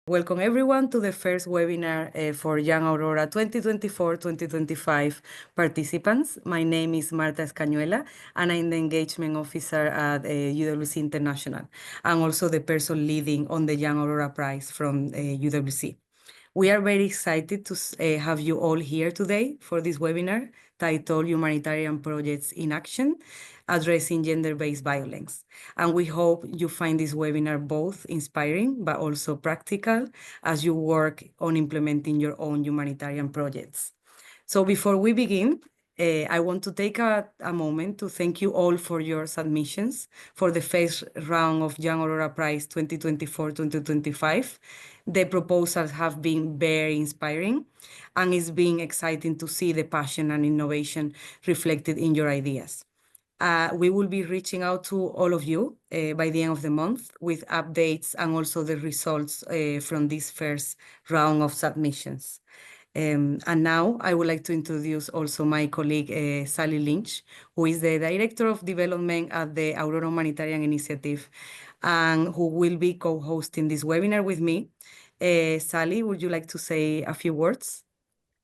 Welcome everyone to the first webinar for Young Aurora 2024-2025 participants. My name is Marta Escanuela and I'm the Engagement Officer at UWC International and also the person leading on the Young Aurora Prize from UWC. We are very excited to have you all here today for this webinar titled Humanitarian Projects in Action, Addressing Gender-Based Violence. And we hope you find this webinar both inspiring but also practical as you work on implementing your own humanitarian projects. So before we begin, I want to take a moment to thank you all for your submissions for the first round of Young Aurora Prize 2024-2025. The proposals have been very inspiring, and it's been exciting to see the passion and innovation reflected in your ideas. We will be reaching out to all of you by the end of the month with updates and also the results from this first round of submissions. And now I would like to introduce also my colleague, Sallie Lynch, who is the Director of Development at the Aurora Humanitarian Initiative, and who will be co-hosting this webinar with me. Sallie, would you like to say a few words?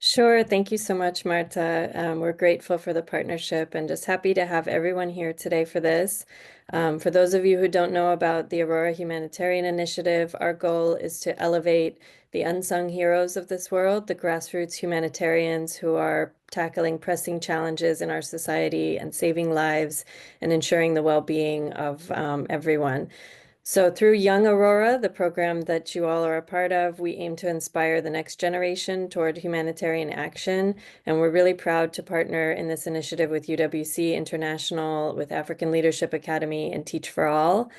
Sure. Thank you so much, Marta. We're grateful for the partnership and just happy to have everyone here today for this. For those of you who don't know about the Aurora Humanitarian Initiative, our goal is to elevate the unsung heroes of this world, the grassroots humanitarians who are tackling pressing challenges in our society and saving lives and ensuring the well-being of everyone. So through Young Aurora, the program that you all are a part of, we aim to inspire the next generation toward humanitarian action. And we're really proud to partner in this initiative with UWC International, with African Leadership Academy, and Teach for All.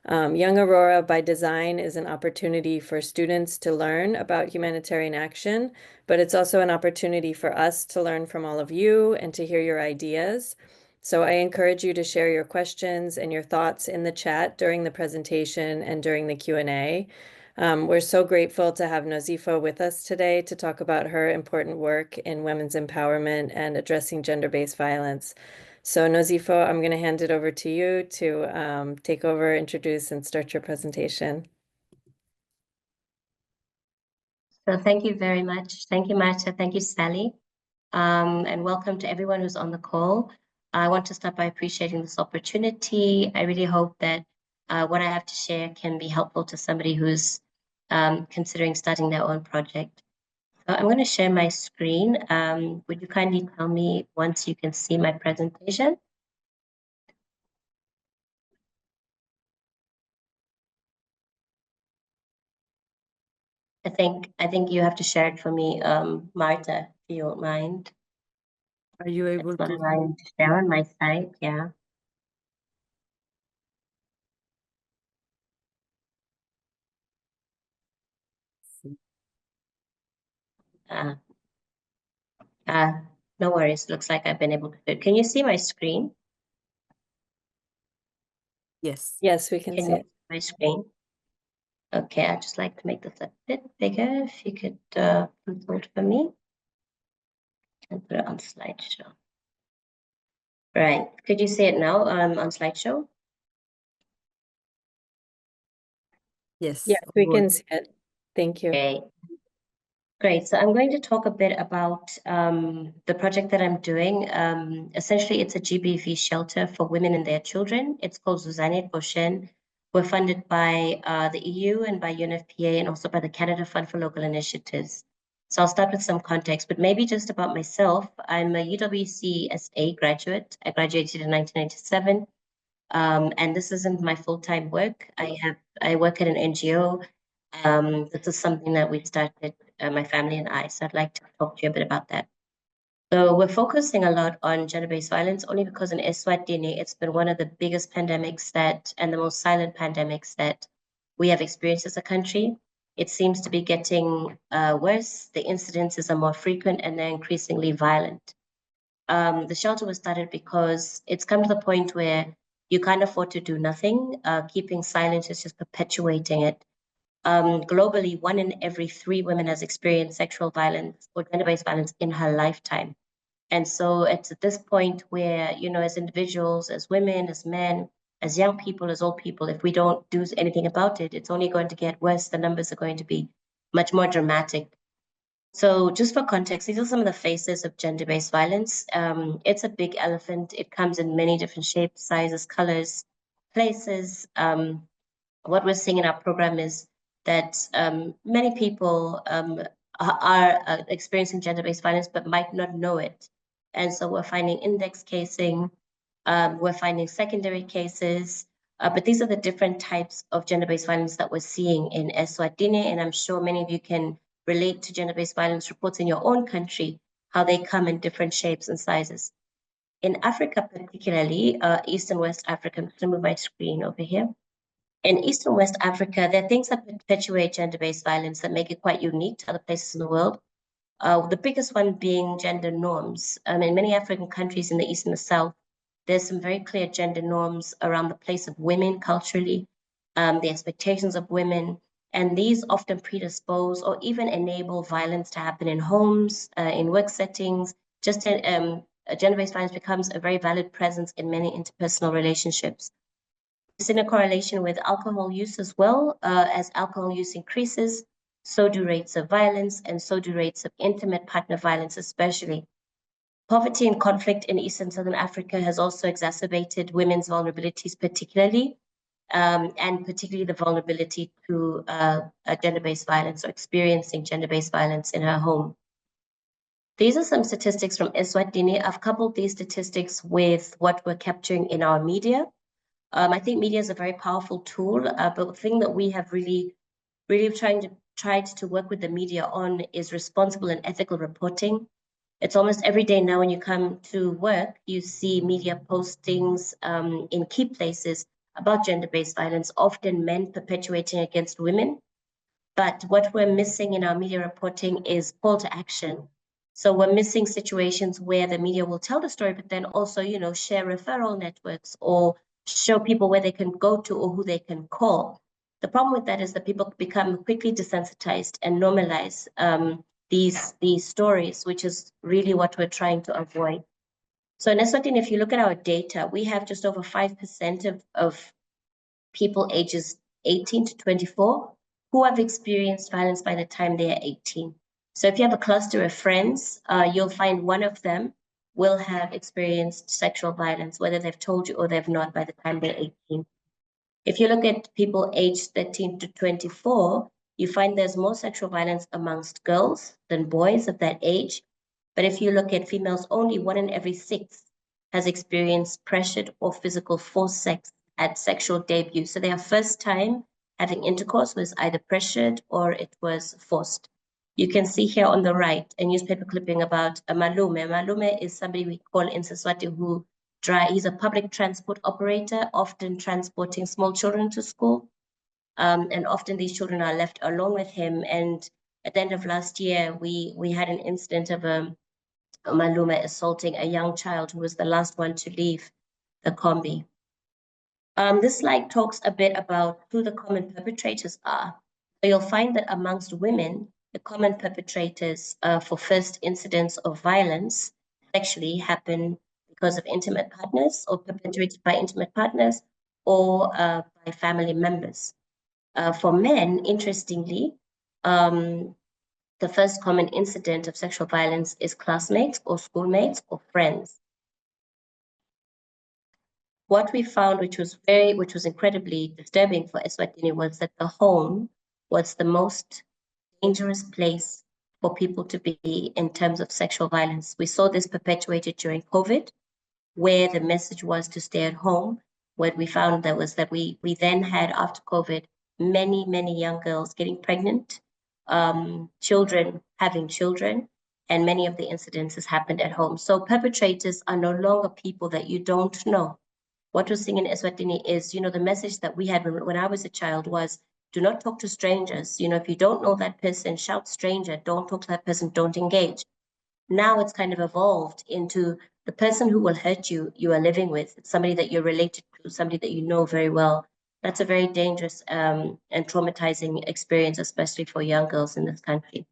Young Aurora, by design, is an opportunity for students to learn about humanitarian action, but it's also an opportunity for us to learn from all of you and to hear your ideas. So I encourage you to share your questions and your thoughts in the chat during the presentation and during the Q&A. We're so grateful to have Nosipho with us today to talk about her important work in women's empowerment and addressing gender-based violence. So Nosipho, I'm going to hand it over to you to take over, introduce, and start your presentation. So thank you very much. Thank you, Marta. Thank you, Sallie. And welcome to everyone who's on the call. I want to start by appreciating this opportunity. I really hope that what I have to share can be helpful to somebody who's considering starting their own project. So I'm going to share my screen. Would you kindly tell me once you can see my presentation? I think you have to share it for me, Marta, if you don't mind. Are you able to share on my site? Yeah. No worries. Looks like I've been able to do it. Can you see my screen? Yes. Yes, we can see my screen. Okay, I'd just like to make this a bit bigger. If you could consult for me and put it on slideshow. Right. Could you see it now on slideshow? Yes. Yeah, we can see it. Thank you. Okay. Great. So I'm going to talk a bit about the project that I'm doing. Essentially, it's a GBV shelter for women and their children. It's called Eswatini Goshen. We're funded by the EU and by UNFPA and also by the Canada Fund for Local Initiatives. So I'll start with some context, but maybe just about myself. I'm a UWCSA graduate. I graduated in 1997. And this isn't my full-time work. I work at an NGO. This is something that we started, my family and I, so I'd like to talk to you a bit about that. So we're focusing a lot on gender-based violence only because in Eswatini, it's been one of the biggest pandemics and the most silent pandemics that we have experienced as a country. It seems to be getting worse. The incidences are more frequent and they're increasingly violent. The shelter was started because it's come to the point where you can't afford to do nothing. Keeping silent is just perpetuating it. Globally, 1 in every 3 women has experienced sexual violence or gender-based violence in her lifetime. And so it's at this point where, as individuals, as women, as men, as young people, as old people, if we don't do anything about it, it's only going to get worse. The numbers are going to be much more dramatic. So just for context, these are some of the faces of gender-based violence. It's a big elephant. It comes in many different shapes, sizes, colors, places. What we're seeing in our program is that many people are experiencing gender-based violence but might not know it. And so we're finding index casing, we're finding secondary cases, but these are the different types of gender-based violence that we're seeing in Eswatini, and I'm sure many of you can relate to gender-based violence reports in your own country, how they come in different shapes and sizes. In Africa, particularly, East and West Africa, I'm going to move my screen over here. In East and West Africa, there are things that perpetuate gender-based violence that make it quite unique to other places in the world. The biggest one being gender norms. In many African countries in the East and the South, there's some very clear gender norms around the place of women culturally, the expectations of women, and these often predispose or even enable violence to happen in homes, in work settings. Just gender-based violence becomes a very valid presence in many interpersonal relationships. It's in a correlation with alcohol use as well. As alcohol use increases, so do rates of violence, and so do rates of intimate partner violence, especially. Poverty and conflict in East and Southern Africa has also exacerbated women's vulnerabilities, particularly, and particularly the vulnerability to gender-based violence or experiencing gender-based violence in her home. These are some statistics from Eswatini. I've coupled these statistics with what we're capturing in our media. I think media is a very powerful tool, but the thing that we have really tried to work with the media on is responsible and ethical reporting. It's almost every day now when you come to work, you see media postings in key places about gender-based violence, often men perpetuating against women. But what we're missing in our media reporting is call to action. So we're missing situations where the media will tell the story, but then also, share referral networks or show people where they can go to or who they can call. The problem with that is that people become quickly desensitized and normalize these stories, which is really what we're trying to avoid. So in Eswatini, if you look at our data, we have just over 5% of people ages 18 to 24 who have experienced violence by the time they are 18. So if you have a cluster of friends, you'll find one of them will have experienced sexual violence, whether they've told you or they've not by the time they're 18. If you look at people aged 13 to 24, you find there's more sexual violence amongst girls than boys of that age. But if you look at females, only 1 in every 6 has experienced pressured or physical forced sex at sexual debut. So their first time having intercourse was either pressured or it was forced. You can see here on the right a newspaper clipping about a malume. Malume is somebody we call in Seswati who he's a public transport operator, often transporting small children to school. And often these children are left alone with him. And at the end of last year, we had an incident of a malume assaulting a young child who was the last one to leave the combi. This slide talks a bit about who the common perpetrators are. So you'll find that amongst women, the common perpetrators for first incidents of violence sexually happen because of intimate partners or perpetuated by intimate partners or by family members. For men, interestingly, the first common incident of sexual violence is classmates or schoolmates or friends. What we found, which was incredibly disturbing for Eswatini, was that the home was the most dangerous place for people to be in terms of sexual violence. We saw this perpetuated during COVID, where the message was to stay at home. What we found was that we then had, after COVID, many young girls getting pregnant, children having children, and many of the incidences happened at home. So perpetrators are no longer people that you don't know. What we're seeing in Eswatini is, the message that we had when I was a child was, do not talk to strangers. If you don't know that person, shout stranger, don't talk to that person, don't engage. Now it's kind of evolved into the person who will hurt you, you are living with, somebody that you're related to, somebody that you know very well. That's a very dangerous and traumatizing experience, especially for young girls in this country.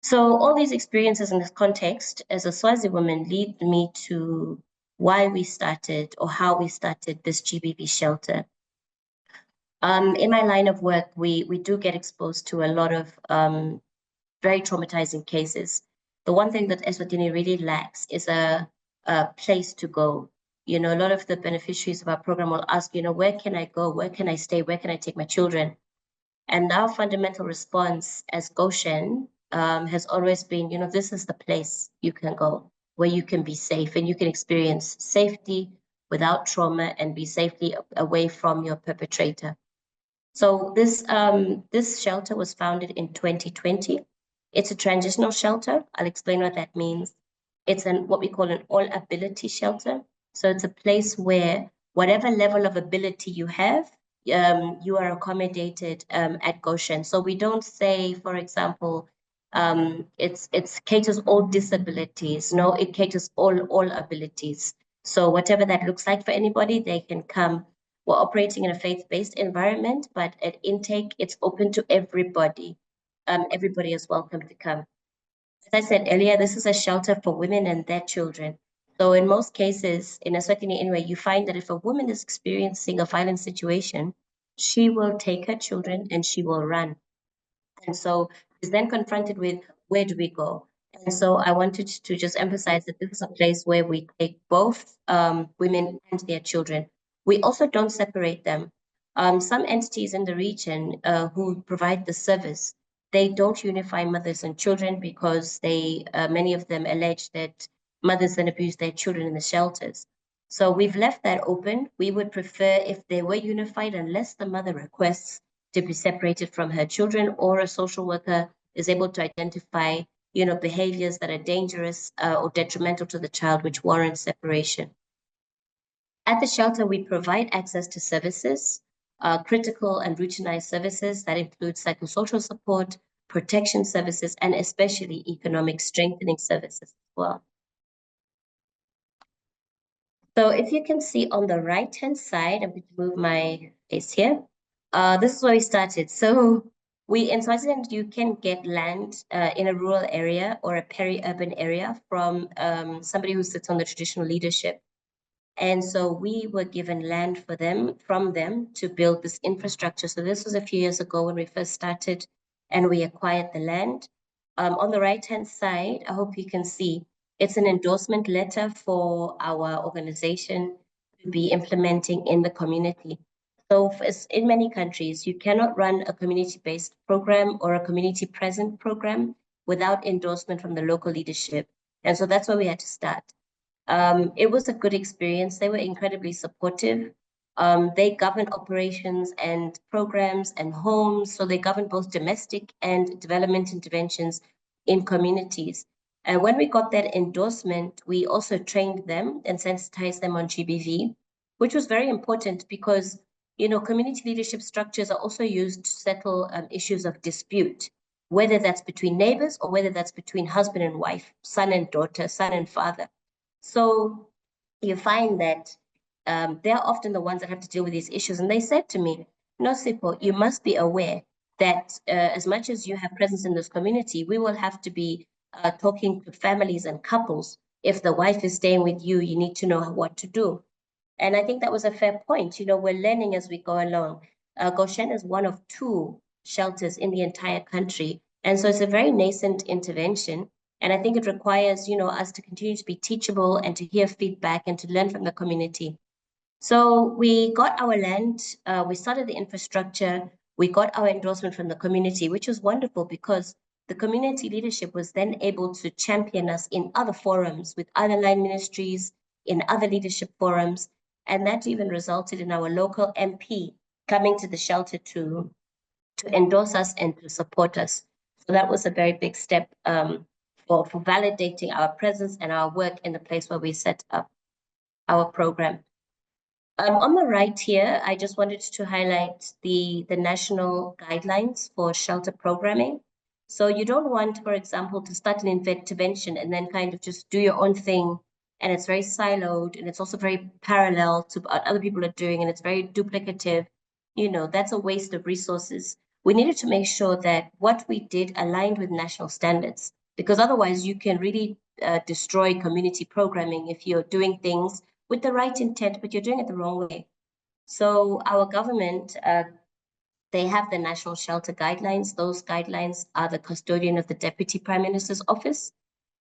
So all these experiences in this context, as a Swazi woman, lead me to why we started or how we started this GBV shelter. In my line of work, we do get exposed to a lot of very traumatizing cases. The one thing that Eswatini really lacks is a place to go. You know, a lot of the beneficiaries of our program will ask, you know, where can I go? Where can I stay? Where can I take my children? And our fundamental response as Goshen has always been, you know, this is the place you can go where you can be safe and you can experience safety without trauma and be safely away from your perpetrator. So this shelter was founded in 2020. It's a transitional shelter. I'll explain what that means. It's what we call an all-ability shelter. So it's a place where whatever level of ability you have, you are accommodated at Goshen. So we don't say, for example, it's caters all disabilities. No, it caters all abilities. So whatever that looks like for anybody, they can come. We're operating in a faith-based environment, but at intake, it's open to everybody. Everybody is welcome to come. As I said earlier, this is a shelter for women and their children. So in most cases, in Eswatini anyway, you find that if a woman is experiencing a violent situation, she will take her children and she will run. And so is then confronted with, where do we go? And so I wanted to just emphasize that this is a place where we take both women and their children. We also don't separate them. Some entities in the region who provide the service, they don't unify mothers and children because many of them allege that mothers then abuse their children in the shelters. So we've left that open. We would prefer if they were unified, unless the mother requests to be separated from her children, or a social worker is able to identify, you know, behaviors that are dangerous or detrimental to the child, which warrant separation. At the shelter, we provide access to services, critical and routinized services that include psychosocial support, protection services, and especially economic strengthening services as well. So if you can see on the right-hand side, I'm going to move my face here. This is where we started. So in Swaziland, you can get land in a rural area or a peri-urban area from somebody who sits on the traditional leadership. And so we were given land from them to build this infrastructure. So this was a few years ago when we first started and we acquired the land. On the right-hand side, I hope you can see, it's an endorsement letter for our organization to be implementing in the community. So in many countries, you cannot run a community-based program or a community-present program without endorsement from the local leadership. And so that's where we had to start. It was a good experience. They were incredibly supportive. They govern operations and programs and homes. So they govern both domestic and development interventions in communities. And when we got that endorsement, we also trained them and sensitized them on GBV, which was very important because, you know, community leadership structures are also used to settle issues of dispute, whether that's between neighbors or whether that's between husband and wife, son and daughter, son and father. So you find that they're often the ones that have to deal with these issues. And they said to me, Nosipho, you must be aware that as much as you have presence in this community, we will have to be talking to families and couples. If the wife is staying with you, you need to know what to do. And I think that was a fair point. You know, we're learning as we go along. Goshen is one of 2 shelters in the entire country. And so it's a very nascent intervention. And I think it requires, you know, us to continue to be teachable and to hear feedback and to learn from the community. So we got our land, we started the infrastructure, we got our endorsement from the community, which was wonderful because the community leadership was then able to champion us in other forums with other line ministries, in other leadership forums. And that even resulted in our local MP coming to the shelter to endorse us and to support us. So that was a very big step for validating our presence and our work in the place where we set up our program. On the right here, I just wanted to highlight the national guidelines for shelter programming. So you don't want, for example, to start an intervention and then kind of just do your own thing. And it's very siloed and it's also very parallel to what other people are doing and it's very duplicative. You know, that's a waste of resources. We needed to make sure that what we did aligned with national standards. because otherwise you can really destroy community programming if you're doing things with the right intent, but you're doing it the wrong way. So our government, they have the National Shelter Guidelines. Those guidelines are the custodian of the Deputy Prime Minister's Office.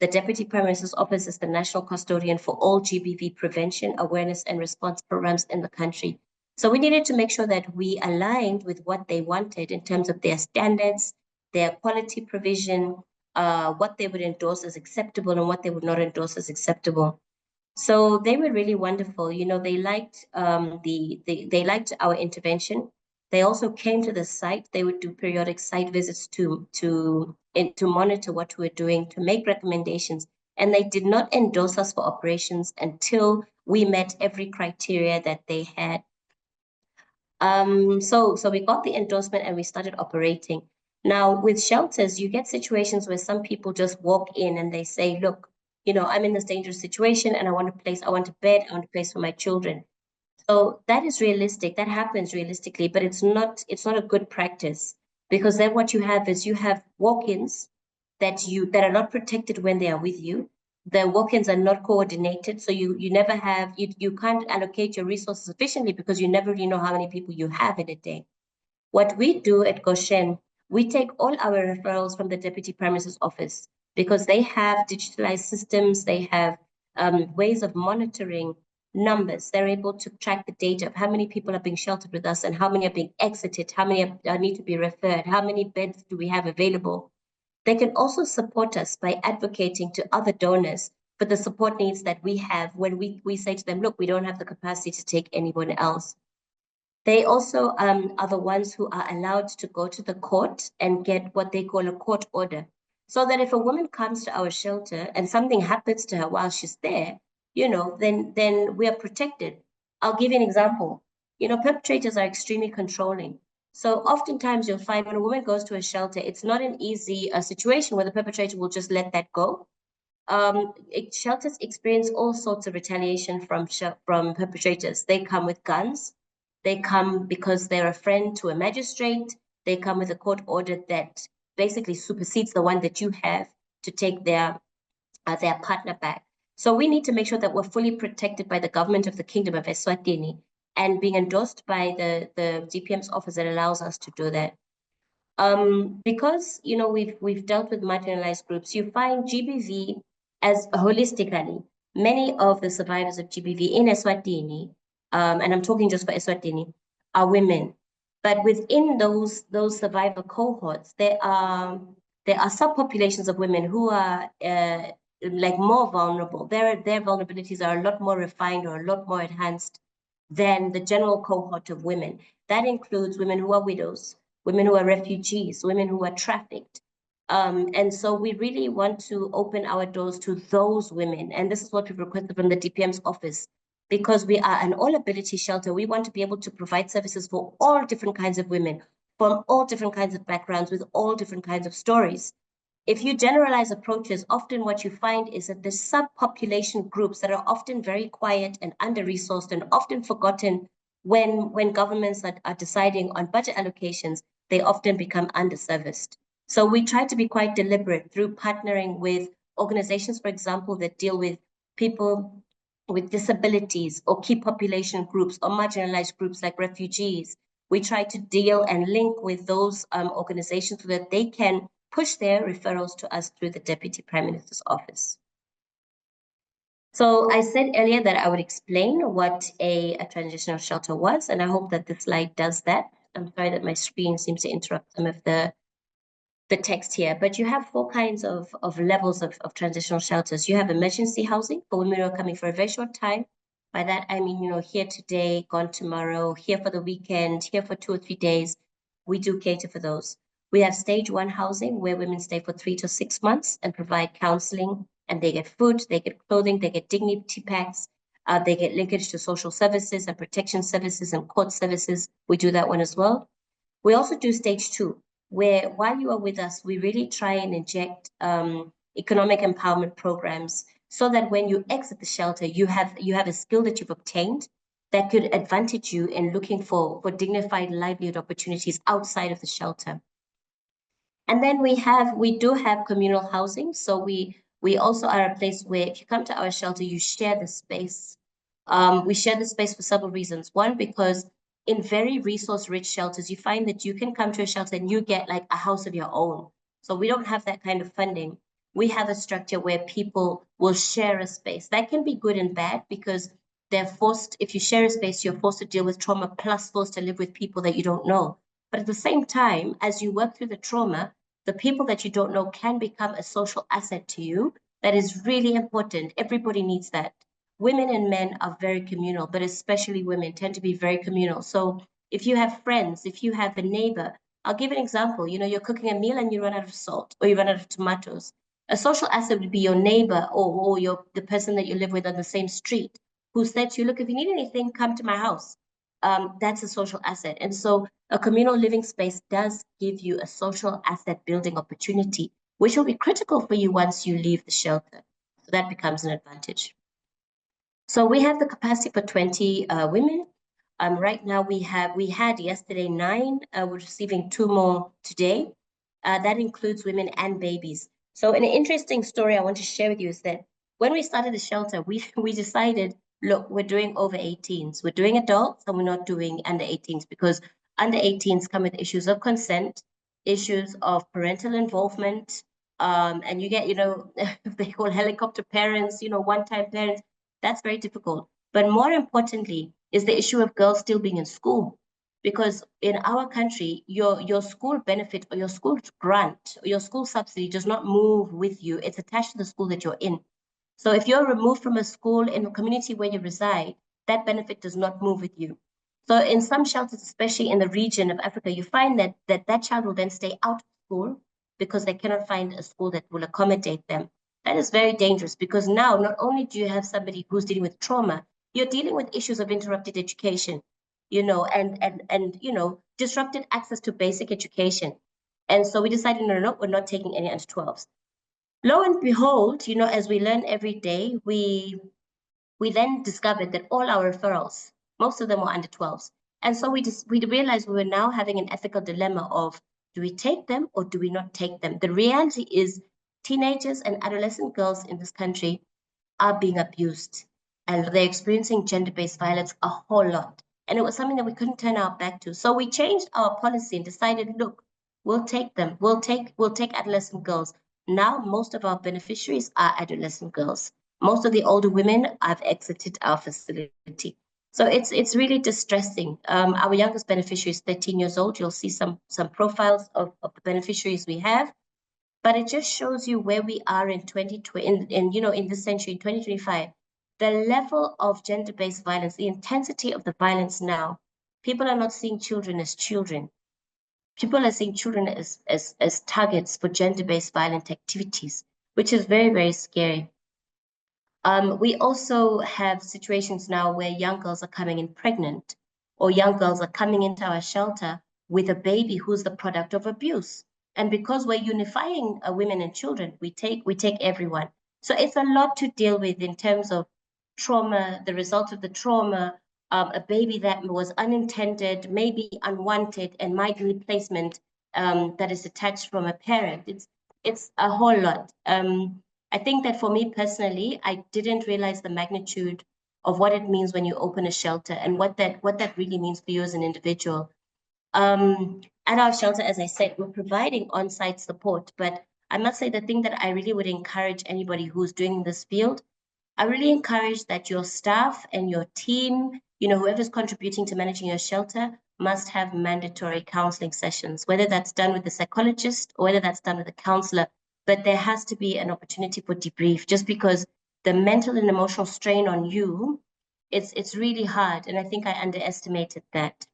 The Deputy Prime Minister's Office is the national custodian for all GBV prevention, awareness, and response programs in the country. So we needed to make sure that we aligned with what they wanted in terms of their standards, their quality provision, what they would endorse as acceptable and what they would not endorse as acceptable. So they were really wonderful. You know, they liked they liked our intervention. They also came to the site. They would do periodic site visits to monitor what we were doing, to make recommendations. And they did not endorse us for operations until we met every criteria that they had. So we got the endorsement and we started operating. Now with shelters, you get situations where some people just walk in and they say, look, you know, I'm in this dangerous situation and I want a bed, I want a place for my children. So that is realistic, that happens realistically, but it's not a good practice, because then what you have is you have walk-ins that are not protected when they are with you. The walk-ins are not coordinated, so you never have, you can't allocate your resources efficiently because you never really know how many people you have in a day. What we do at Goshen, we take all our referrals from the Deputy Prime Minister's Office, because they have digitalized systems, they have ways of monitoring numbers. They're able to track the data of how many people are being sheltered with us and how many are being exited, how many need to be referred, how many beds do we have available. They can also support us by advocating to other donors for the support needs that we have when we say to them, look, we don't have the capacity to take anyone else. They also are the ones who are allowed to go to the court and get what they call a court order. So that if a woman comes to our shelter and something happens to her while she's there, you know, then we are protected. I'll give you an example. You know, perpetrators are extremely controlling. So oftentimes you'll find when a woman goes to a shelter, it's not an easy situation where the perpetrator will just let that go. Shelters experience all sorts of retaliation from perpetrators. They come with guns. They come because they're a friend to a magistrate. They come with a court order that basically supersedes the one that you have to take their partner back. So we need to make sure that we're fully protected by the government of the Kingdom of Eswatini and being endorsed by the DPM's office that allows us to do that. Because, you know, we've dealt with marginalized groups, you find GBV as holistically, many of the survivors of GBV in Eswatini, and I'm talking just for Eswatini, are women. But within those survivor cohorts, there are subpopulations of women who are like more vulnerable. Their vulnerabilities are a lot more refined or a lot more enhanced than the general cohort of women. That includes women who are widows, women who are refugees, women who are trafficked. And so we really want to open our doors to those women. And this is what we've requested from the DPM's office. Because we are an all-ability shelter, we want to be able to provide services for all different kinds of women, from all different kinds of backgrounds, with all different kinds of stories. If you generalize approaches, often what you find is that the subpopulation groups that are often very quiet and under-resourced and often forgotten when governments are deciding on budget allocations, they often become underserviced. So we try to be quite deliberate through partnering with organizations, for example, that deal with people with disabilities or key population groups or marginalized groups like refugees. We try to deal and link with those organizations so that they can push their referrals to us through the Deputy Prime Minister's Office. So I said earlier that I would explain what a transitional shelter was, and I hope that this slide does that. I'm sorry that my screen seems to interrupt some of the text here, but you have four kinds of levels of transitional shelters. You have emergency housing for women who are coming for a very short time. By that, I mean, you know, here today, gone tomorrow, here for the weekend, here for 2 or 3 days. We do cater for those. We have stage 1 housing where women stay for 3 to 6 months and provide counseling, and they get food, they get clothing, they get dignity packs, they get linkage to social services and protection services and court services. We do that one as well. We also do stage 2, where while you are with us, we really try and inject economic empowerment programs so that when you exit the shelter, you have a skill that you've obtained that could advantage you in looking for dignified livelihood opportunities outside of the shelter. And then we do have communal housing. So we also are a place where if you come to our shelter, you share the space. We share the space for several reasons. One, because in very resource-rich shelters, you find that you can come to a shelter and you get like a house of your own. So we don't have that kind of funding. We have a structure where people will share a space. That can be good and bad because they're forced, if you share a space, you're forced to deal with trauma plus forced to live with people that you don't know. But at the same time, as you work through the trauma, the people that you don't know can become a social asset to you. That is really important. Everybody needs that. Women and men are very communal, but especially women tend to be very communal. So if you have friends, if you have a neighbor, I'll give an example. You know, you're cooking a meal and you run out of salt or you run out of tomatoes. A social asset would be your neighbor or the person that you live with on the same street who said to you, look, if you need anything, come to my house. That's a social asset. And so a communal living space does give you a social asset building opportunity, which will be critical for you once you leave the shelter. So that becomes an advantage. So we have the capacity for 20 women. Right now we had yesterday 9, we're receiving 2 more today. That includes women and babies. So an interesting story I want to share with you is that when we started the shelter, we decided, look, we're doing over 18s. We're doing adults and we're not doing under 18s because under 18s come with issues of consent, issues of parental involvement, and you get, you know, they call helicopter parents, you know, one-time parents. That's very difficult. But more importantly is the issue of girls still being in school. Because in our country, your school benefit or your school grant or your school subsidy does not move with you. It's attached to the school that you're in. So if you're removed from a school in a community where you reside, that benefit does not move with you. So in some shelters, especially in the region of Africa, you find that child will then stay out of school because they cannot find a school that will accommodate them. That is very dangerous because now not only do you have somebody who's dealing with trauma, you're dealing with issues of interrupted education, you know, and you know, disrupted access to basic education. And so we decided, no, we're not taking any under 12s. Lo and behold, you know, as we learn every day, we then discovered that all our referrals, most of them were under 12s. And so we realized we were now having an ethical dilemma of, do we take them or do we not take them? The reality is teenagers and adolescent girls in this country are being abused and they're experiencing gender-based violence a whole lot. And it was something that we couldn't turn our back to. So we changed our policy and decided, look, we'll take them. We'll take adolescent girls. Now, most of our beneficiaries are adolescent girls. Most of the older women have exited our facility. So it's really distressing. Our youngest beneficiary is 13 years old. You'll see some profiles of the beneficiaries we have. But it just shows you where we are in 2020, you know, in this century, in 2025. The level of gender-based violence, the intensity of the violence now, people are not seeing children as children. People are seeing children as targets for gender-based violent activities, which is very, very scary. We also have situations now where young girls are coming in pregnant, or young girls are coming into our shelter with a baby who's the product of abuse. And because we're unifying women and children, we take everyone. So it's a lot to deal with in terms of trauma, the result of the trauma, a baby that was unintended, maybe unwanted, and might need replacement that is attached from a parent. It's a whole lot. I think that for me personally, I didn't realize the magnitude of what it means when you open a shelter and what that really means for you as an individual. At our shelter, as I said, we're providing on-site support, but I must say the thing that I really would encourage anybody who's doing this field, I really encourage that your staff and your team, you know, whoever's contributing to managing your shelter must have mandatory counseling sessions, whether that's done with the psychologist or whether that's done with a counselor. But there has to be an opportunity for debrief, just because the mental and emotional strain on you, it's really hard. And I think I underestimated that.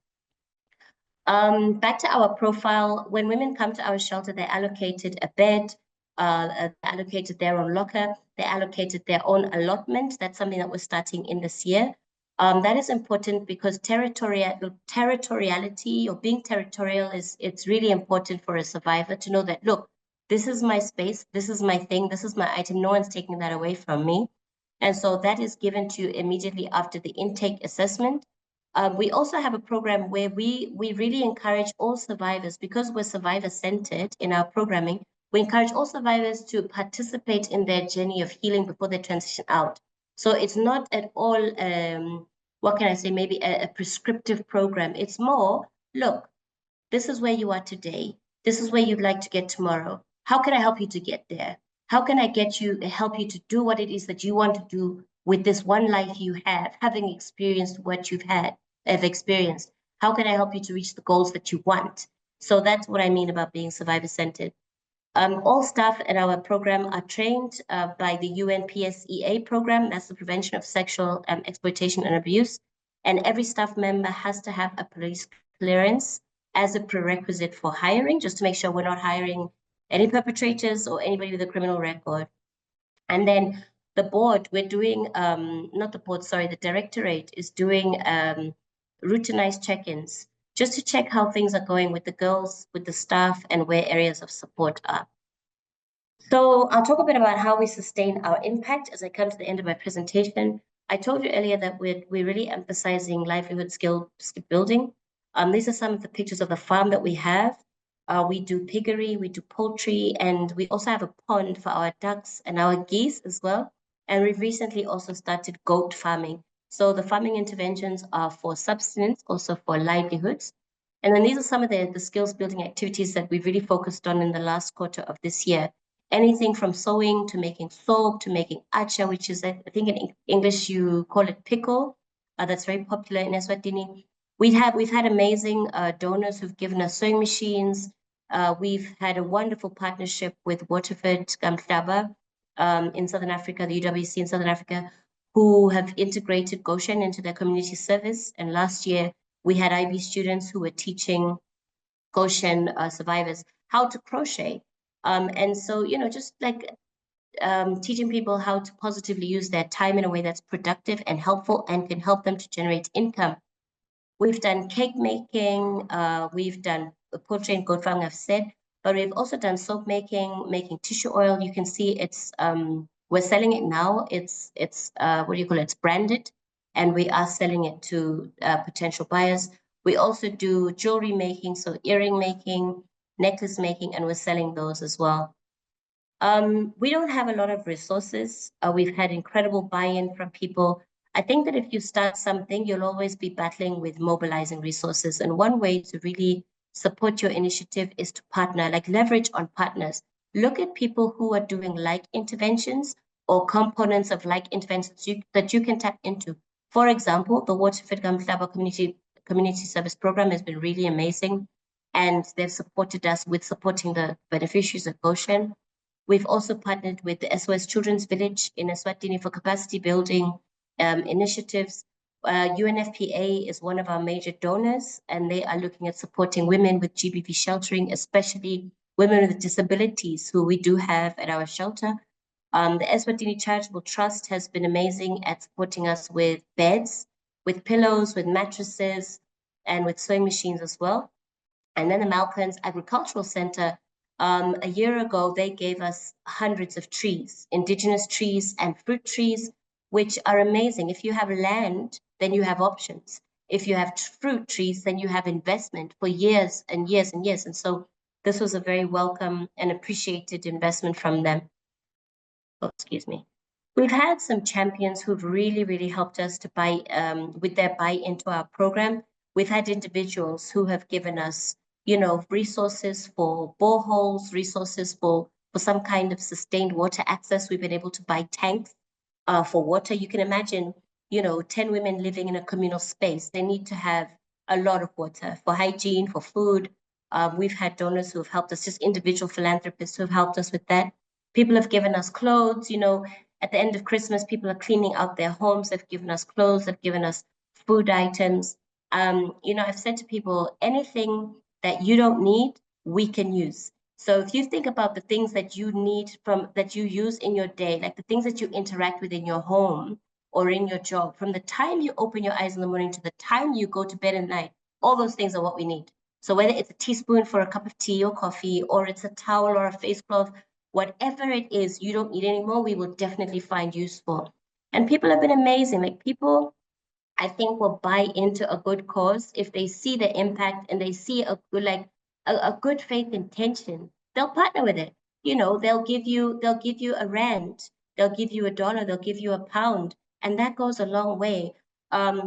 Back to our profile, when women come to our shelter, they're allocated a bed, allocated their own locker, they're allocated their own allotment. That's something that we're starting in this year. That is important because territoriality or being territorial it's really important for a survivor to know that, look, this is my space, this is my thing, this is my item, no one's taking that away from me. And so that is given to you immediately after the intake assessment. We also have a program where we really encourage all survivors, because we're survivor-centered in our programming, we encourage all survivors to participate in their journey of healing before they transition out. So it's not at all, what can I say, maybe a prescriptive program. It's more, look, this is where you are today. This is where you'd like to get tomorrow. How can I help you to get there? How can I help you to do what it is that you want to do with this one life you have, having experienced what have experienced? How can I help you to reach the goals that you want? So that's what I mean about being survivor-centered. All staff at our program are trained by the UNPSEA program, that's the Prevention of Sexual Exploitation and Abuse. And every staff member has to have a police clearance as a prerequisite for hiring, just to make sure we're not hiring any perpetrators or anybody with a criminal record. And then the board, we're doing, not the board, sorry, the directorate is doing routinized check-ins, just to check how things are going with the girls, with the staff, and where areas of support are. So I'll talk a bit about how we sustain our impact as I come to the end of my presentation. I told you earlier that we're really emphasizing livelihood skill building. These are some of the pictures of the farm that we have. We do piggery, we do poultry, and we also have a pond for our ducks and our geese as well. And we've recently also started goat farming. So the farming interventions are for subsistence, also for livelihoods. And then these are some of the skills building activities that we've really focused on in the last quarter of this year. Anything from sewing to making soap to making acha, which is, I think in English you call it pickle. That's very popular in Eswatini. We've had amazing donors who've given us sewing machines. We've had a wonderful partnership with Waterford, Kamhlaba in Southern Africa, the UWC in Southern Africa, who have integrated Goshen into their community service. And last year, we had IB students who were teaching Goshen survivors how to crochet. And so, you know, just like teaching people how to positively use their time in a way that's productive and helpful and can help them to generate income. We've done cake making, we've done poultry and goat farming, I've said, but we've also done soap making tissue oil. You can see it's, we're selling it now. It's what do you call it? It's branded, and we are selling it to potential buyers. We also do jewelry making, so earring making, necklace making, and we're selling those as well. We don't have a lot of resources. We've had incredible buy-in from people. I think that if you start something, you'll always be battling with mobilizing resources. And one way to really support your initiative is to partner, like leverage on partners. Look at people who are doing like interventions or components of like interventions that you can tap into. For example, the Waterford Kamhlaba Community Service Program has been really amazing, and they've supported us with supporting the beneficiaries of Goshen. We've also partnered with the SOS Children's Village in Eswatini for capacity building initiatives. UNFPA is one of our major donors, and they are looking at supporting women with GBV sheltering, especially women with disabilities who we do have at our shelter. The Eswatini Charitable Trust has been amazing at supporting us with beds, with pillows, with mattresses, and with sewing machines as well. And then the Malkerns Agricultural Center, a year ago, they gave us hundreds of trees, indigenous trees and fruit trees, which are amazing. If you have land, then you have options. If you have fruit trees, then you have investment for years and years and years. And so this was a very welcome and appreciated investment from them. Oh, excuse me. We've had some champions who've really, really helped us to buy with their buy into our program. We've had individuals who have given us, you know, resources for boreholes, resources for some kind of sustained water access. We've been able to buy tanks for water. You can imagine, you know, 10 women living in a communal space. They need to have a lot of water for hygiene, for food. We've had donors who have helped us, just individual philanthropists who have helped us with that. People have given us clothes, you know, at the end of Christmas, people are cleaning out their homes. They've given us clothes, they've given us food items. You know, I've said to people, anything that you don't need, we can use. So if you think about the things that you need that you use in your day, like the things that you interact with in your home or in your job, from the time you open your eyes in the morning to the time you go to bed at night, all those things are what we need. So whether it's a teaspoon for a cup of tea or coffee, or it's a towel or a face cloth, whatever it is you don't need anymore, we will definitely find useful. And people have been amazing. Like people I think, will buy into a good cause. If they see the impact and they see a good faith intention, they'll partner with it. You know, they'll give you a rand, they'll give you $1, they'll give you £1, and that goes a long way.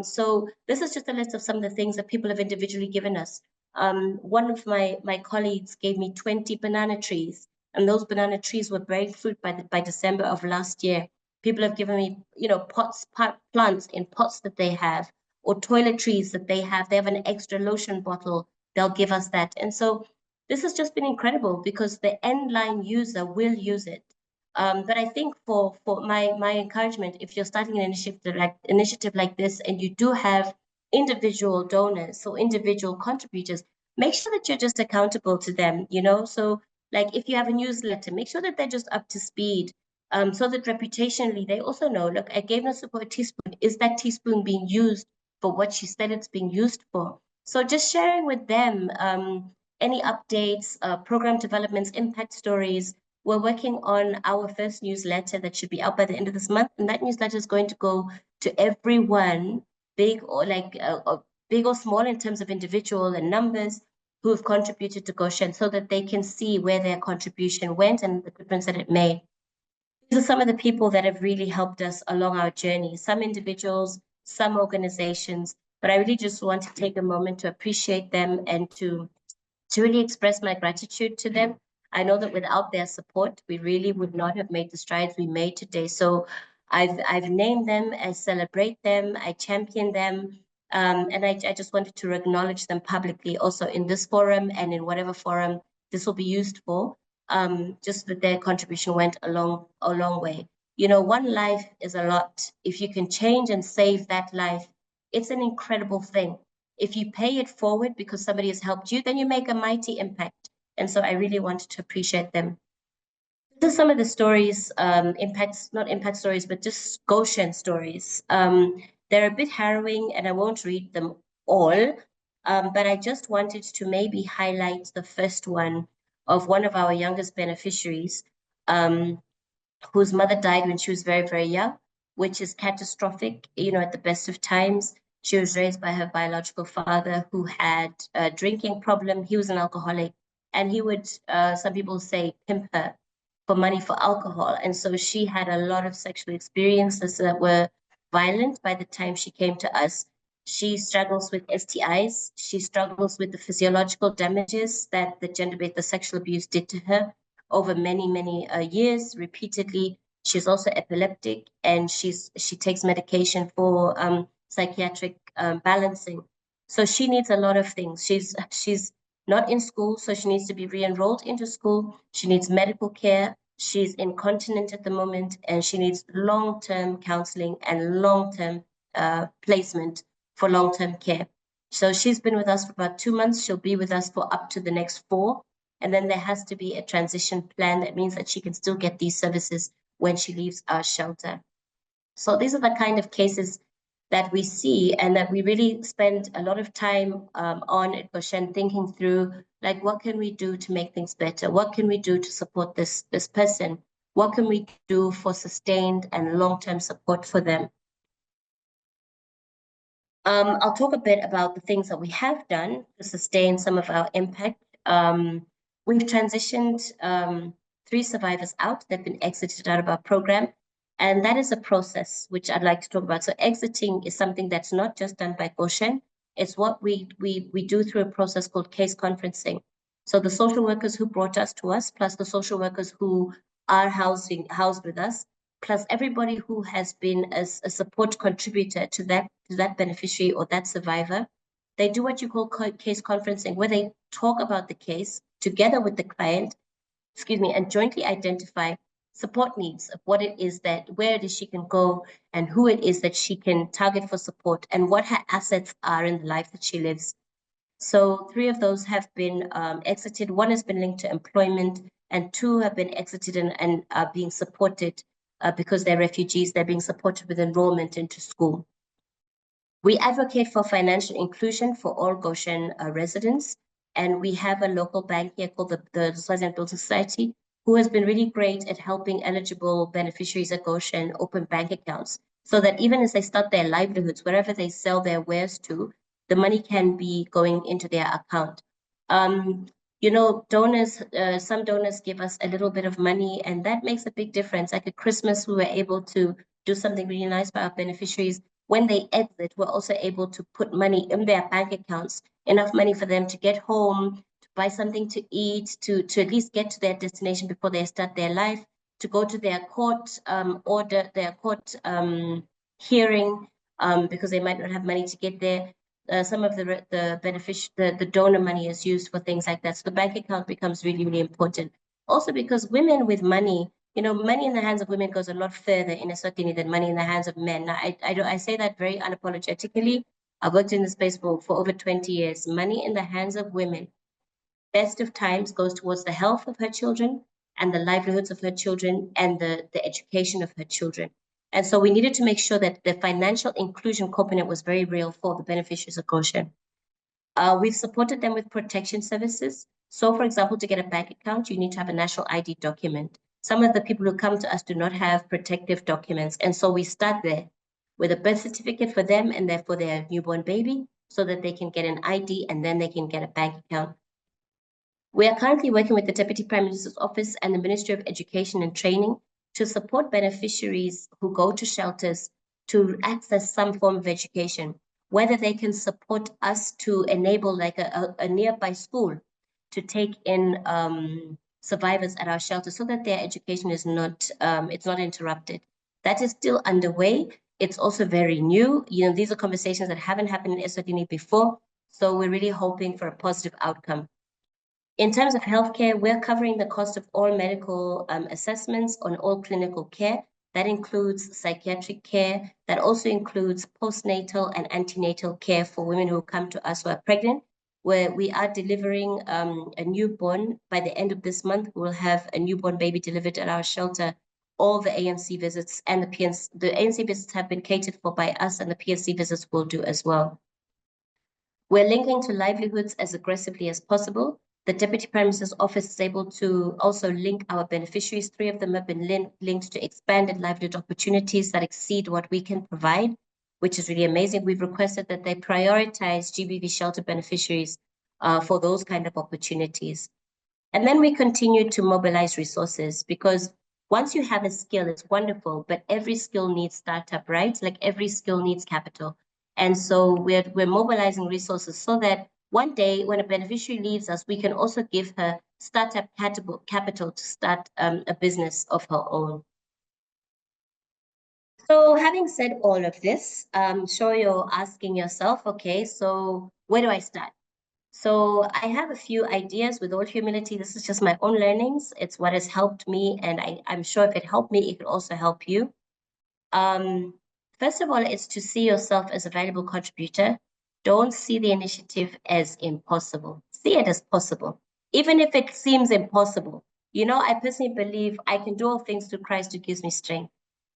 So this is just a list of some of the things that people have individually given us. One of my colleagues gave me 20 banana trees, and those banana trees were bearing fruit by December of last year. People have given me, you know, plants in pots that they have, or toiletries that they have. They have an extra lotion bottle, they'll give us that. And so this has just been incredible because the end line user will use it. But I think for my encouragement, if you're starting an initiative like this, and you do have individual donors or individual contributors, make sure that you're just accountable to them, you know? So like if you have a newsletter, make sure that they're just up to speed, so that reputationally they also know, look, I gave Nosipho a teaspoon. Is that teaspoon being used for what she said it's being used for? So just sharing with them any updates, program developments, impact stories. We're working on our first newsletter that should be out by the end of this month, and that newsletter is going to go to everyone, big or big or small in terms of individual and numbers, who have contributed to Goshen, so that they can see where their contribution went and the difference that it made. These are some of the people that have really helped us along our journey, some individuals, some organizations, but I really just want to take a moment to appreciate them and to really express my gratitude to them. I know that without their support, we really would not have made the strides we made today. So I've named them, I celebrate them, I champion them, and I just wanted to acknowledge them publicly also in this forum and in whatever forum this will be used for, just that their contribution went a long way. You know, one life is a lot. If you can change and save that life, it's an incredible thing. If you pay it forward because somebody has helped you, then you make a mighty impact. And so I really wanted to appreciate them. These are some of the stories, not impact stories, but just Goshen stories. They're a bit harrowing and I won't read them all, but I just wanted to maybe highlight the first one of one of our youngest beneficiaries, whose mother died when she was very, very young, which is catastrophic, you know, at the best of times. She was raised by her biological father, who had a drinking problem. He was an alcoholic, and he would, some people say, pimp her for money for alcohol. And so she had a lot of sexual experiences that were violent by the time she came to us. She struggles with STIs. She struggles with the physiological damages that the sexual abuse did to her over many, many years, repeatedly. She's also epileptic, and she takes medication for psychiatric balancing. So she needs a lot of things. She's not in school, so she needs to be re-enrolled into school. She needs medical care. She's incontinent at the moment, and she needs long-term counseling and long-term placement for long-term care. So she's been with us for about 2 months. She'll be with us for up to the next 4. And then there has to be a transition plan. That means that she can still get these services when she leaves our shelter. So these are the kind of cases that we see, and that we really spend a lot of time on at Goshen, thinking through, like, what can we do to make things better? What can we do to support this person? What can we do for sustained and long-term support for them? I'll talk a bit about the things that we have done to sustain some of our impact. We've transitioned 3 survivors out. They've been exited out of our program. And that is a process which I'd like to talk about. So exiting is something that's not just done by Goshen. It's what we do through a process called case conferencing. So the social workers who brought us to us, plus the social workers who are housed with us, plus everybody who has been a support contributor to that beneficiary or that survivor, they do what you call case conferencing, where they talk about the case together with the client, and jointly identify support needs of what it is where it is she can go, and who it is that she can target for support, and what her assets are in the life that she lives. So 3 of those have been exited. 1 has been linked to employment, and 2 have been exited and are being supported because they're refugees. They're being supported with enrollment into school. We advocate for financial inclusion for all Goshen residents, and we have a local bank here called the Swaziland Building Society, who has been really great at helping eligible beneficiaries at Goshen open bank accounts. so that even as they start their livelihoods, wherever they sell their wares to, the money can be going into their account. You know, donors, some donors give us a little bit of money, and that makes a big difference. Like at Christmas, we were able to do something really nice for our beneficiaries. When they exit, we're also able to put money in their bank accounts, enough money for them to get home, to buy something to eat, to at least get to their destination before they start their life, to go to their court hearing, because they might not have money to get there. Some of the donor money is used for things like that. So the bank account becomes really, really important. Also because women with money, you know, money in the hands of women goes a lot further in Eswatini than money in the hands of men. Now, I say that very unapologetically. I've worked in the space for over 20 years. Money in the hands of women, best of times, goes towards the health of her children and the livelihoods of her children and the education of her children. And so we needed to make sure that the financial inclusion component was very real for the beneficiaries of Goshen. We've supported them with protection services. So for example, to get a bank account, you need to have a national ID document. Some of the people who come to us do not have protective documents. And so we start there with a birth certificate for them and for their newborn baby so that they can get an ID and then they can get a bank account. We are currently working with the Deputy Prime Minister's Office and the Ministry of Education and Training to support beneficiaries who go to shelters to access some form of education, whether they can support us to enable like a nearby school to take in survivors at our shelter so that their education is not, it's not interrupted. That is still underway. It's also very new. You know, these are conversations that haven't happened in Eswatini before. So we're really hoping for a positive outcome. In terms of healthcare, we're covering the cost of all medical assessments on all clinical care. That includes psychiatric care. That also includes postnatal and antenatal care for women who come to us who are pregnant, where we are delivering a newborn. By the end of this month, we'll have a newborn baby delivered at our shelter. All the ANC visits and the ANC visits have been catered for by us, and the PSC visits will do as well. We're linking to livelihoods as aggressively as possible. The Deputy Prime Minister's Office is able to also link our beneficiaries. 3 of them have been linked to expanded livelihood opportunities that exceed what we can provide, which is really amazing. We've requested that they prioritize GBV shelter beneficiaries for those kind of opportunities. And then we continue to mobilize resources, because once you have a skill, it's wonderful, but every skill needs startup, right? Like every skill needs capital. And so we're mobilizing resources so that one day when a beneficiary leaves us, we can also give her startup capital to start a business of her own. So having said all of this, I'm sure you're asking yourself, okay, so where do I start? So I have a few ideas. With all humility, this is just my own learnings. It's what has helped me, and I'm sure if it helped me, it could also help you. First of all, it's to see yourself as a valuable contributor. Don't see the initiative as impossible. See it as possible, even if it seems impossible. You know, I personally believe I can do all things through Christ who gives me strength.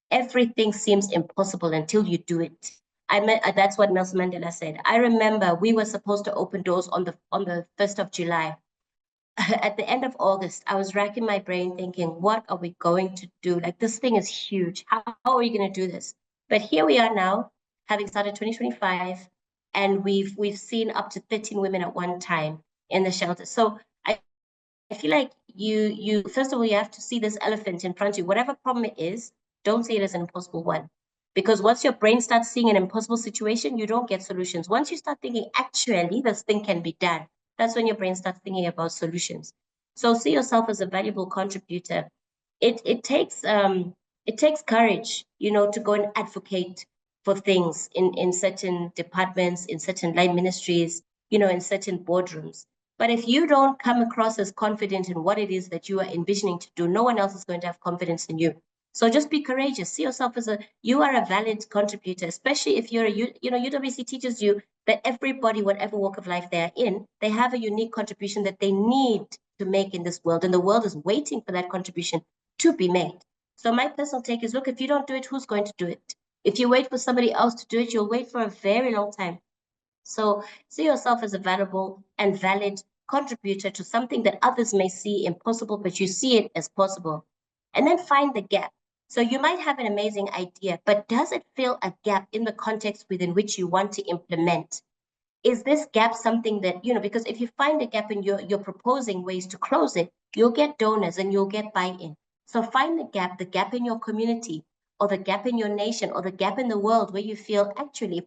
Everything seems impossible until you do it. That's what Nelson Mandela said. I remember we were supposed to open doors on the 1st of July. At the end of August, I was racking my brain thinking, what are we going to do? Like, this thing is huge. How are we going to do this? But here we are now, having started 2025, and we've seen up to 13 women at one time in the shelter. So I feel like you first of all, you have to see this elephant in front of you. Whatever problem it is, don't see it as an impossible one. Because once your brain starts seeing an impossible situation, you don't get solutions. Once you start thinking, actually, this thing can be done, that's when your brain starts thinking about solutions. So see yourself as a valuable contributor. It takes courage, you know, to go and advocate for things in certain departments, in certain line ministries, you know, in certain boardrooms. But if you don't come across as confident in what it is that you are envisioning to do, no one else is going to have confidence in you. So just be courageous. See yourself as you are a valid contributor, especially if you're UWC teaches you that everybody, whatever walk of life they are in, they have a unique contribution that they need to make in this world. And the world is waiting for that contribution to be made. So my personal take is, look, if you don't do it, who's going to do it? If you wait for somebody else to do it, you'll wait for a very long time. So see yourself as a valuable and valid contributor to something that others may see impossible, but you see it as possible. And then find the gap. So you might have an amazing idea, but does it fill a gap in the context within which you want to implement? Is this gap something that, because if you find a gap and you're proposing ways to close it, you'll get donors and you'll get buy-in. So find the gap in your community, or the gap in your nation, or the gap in the world where you feel, actually,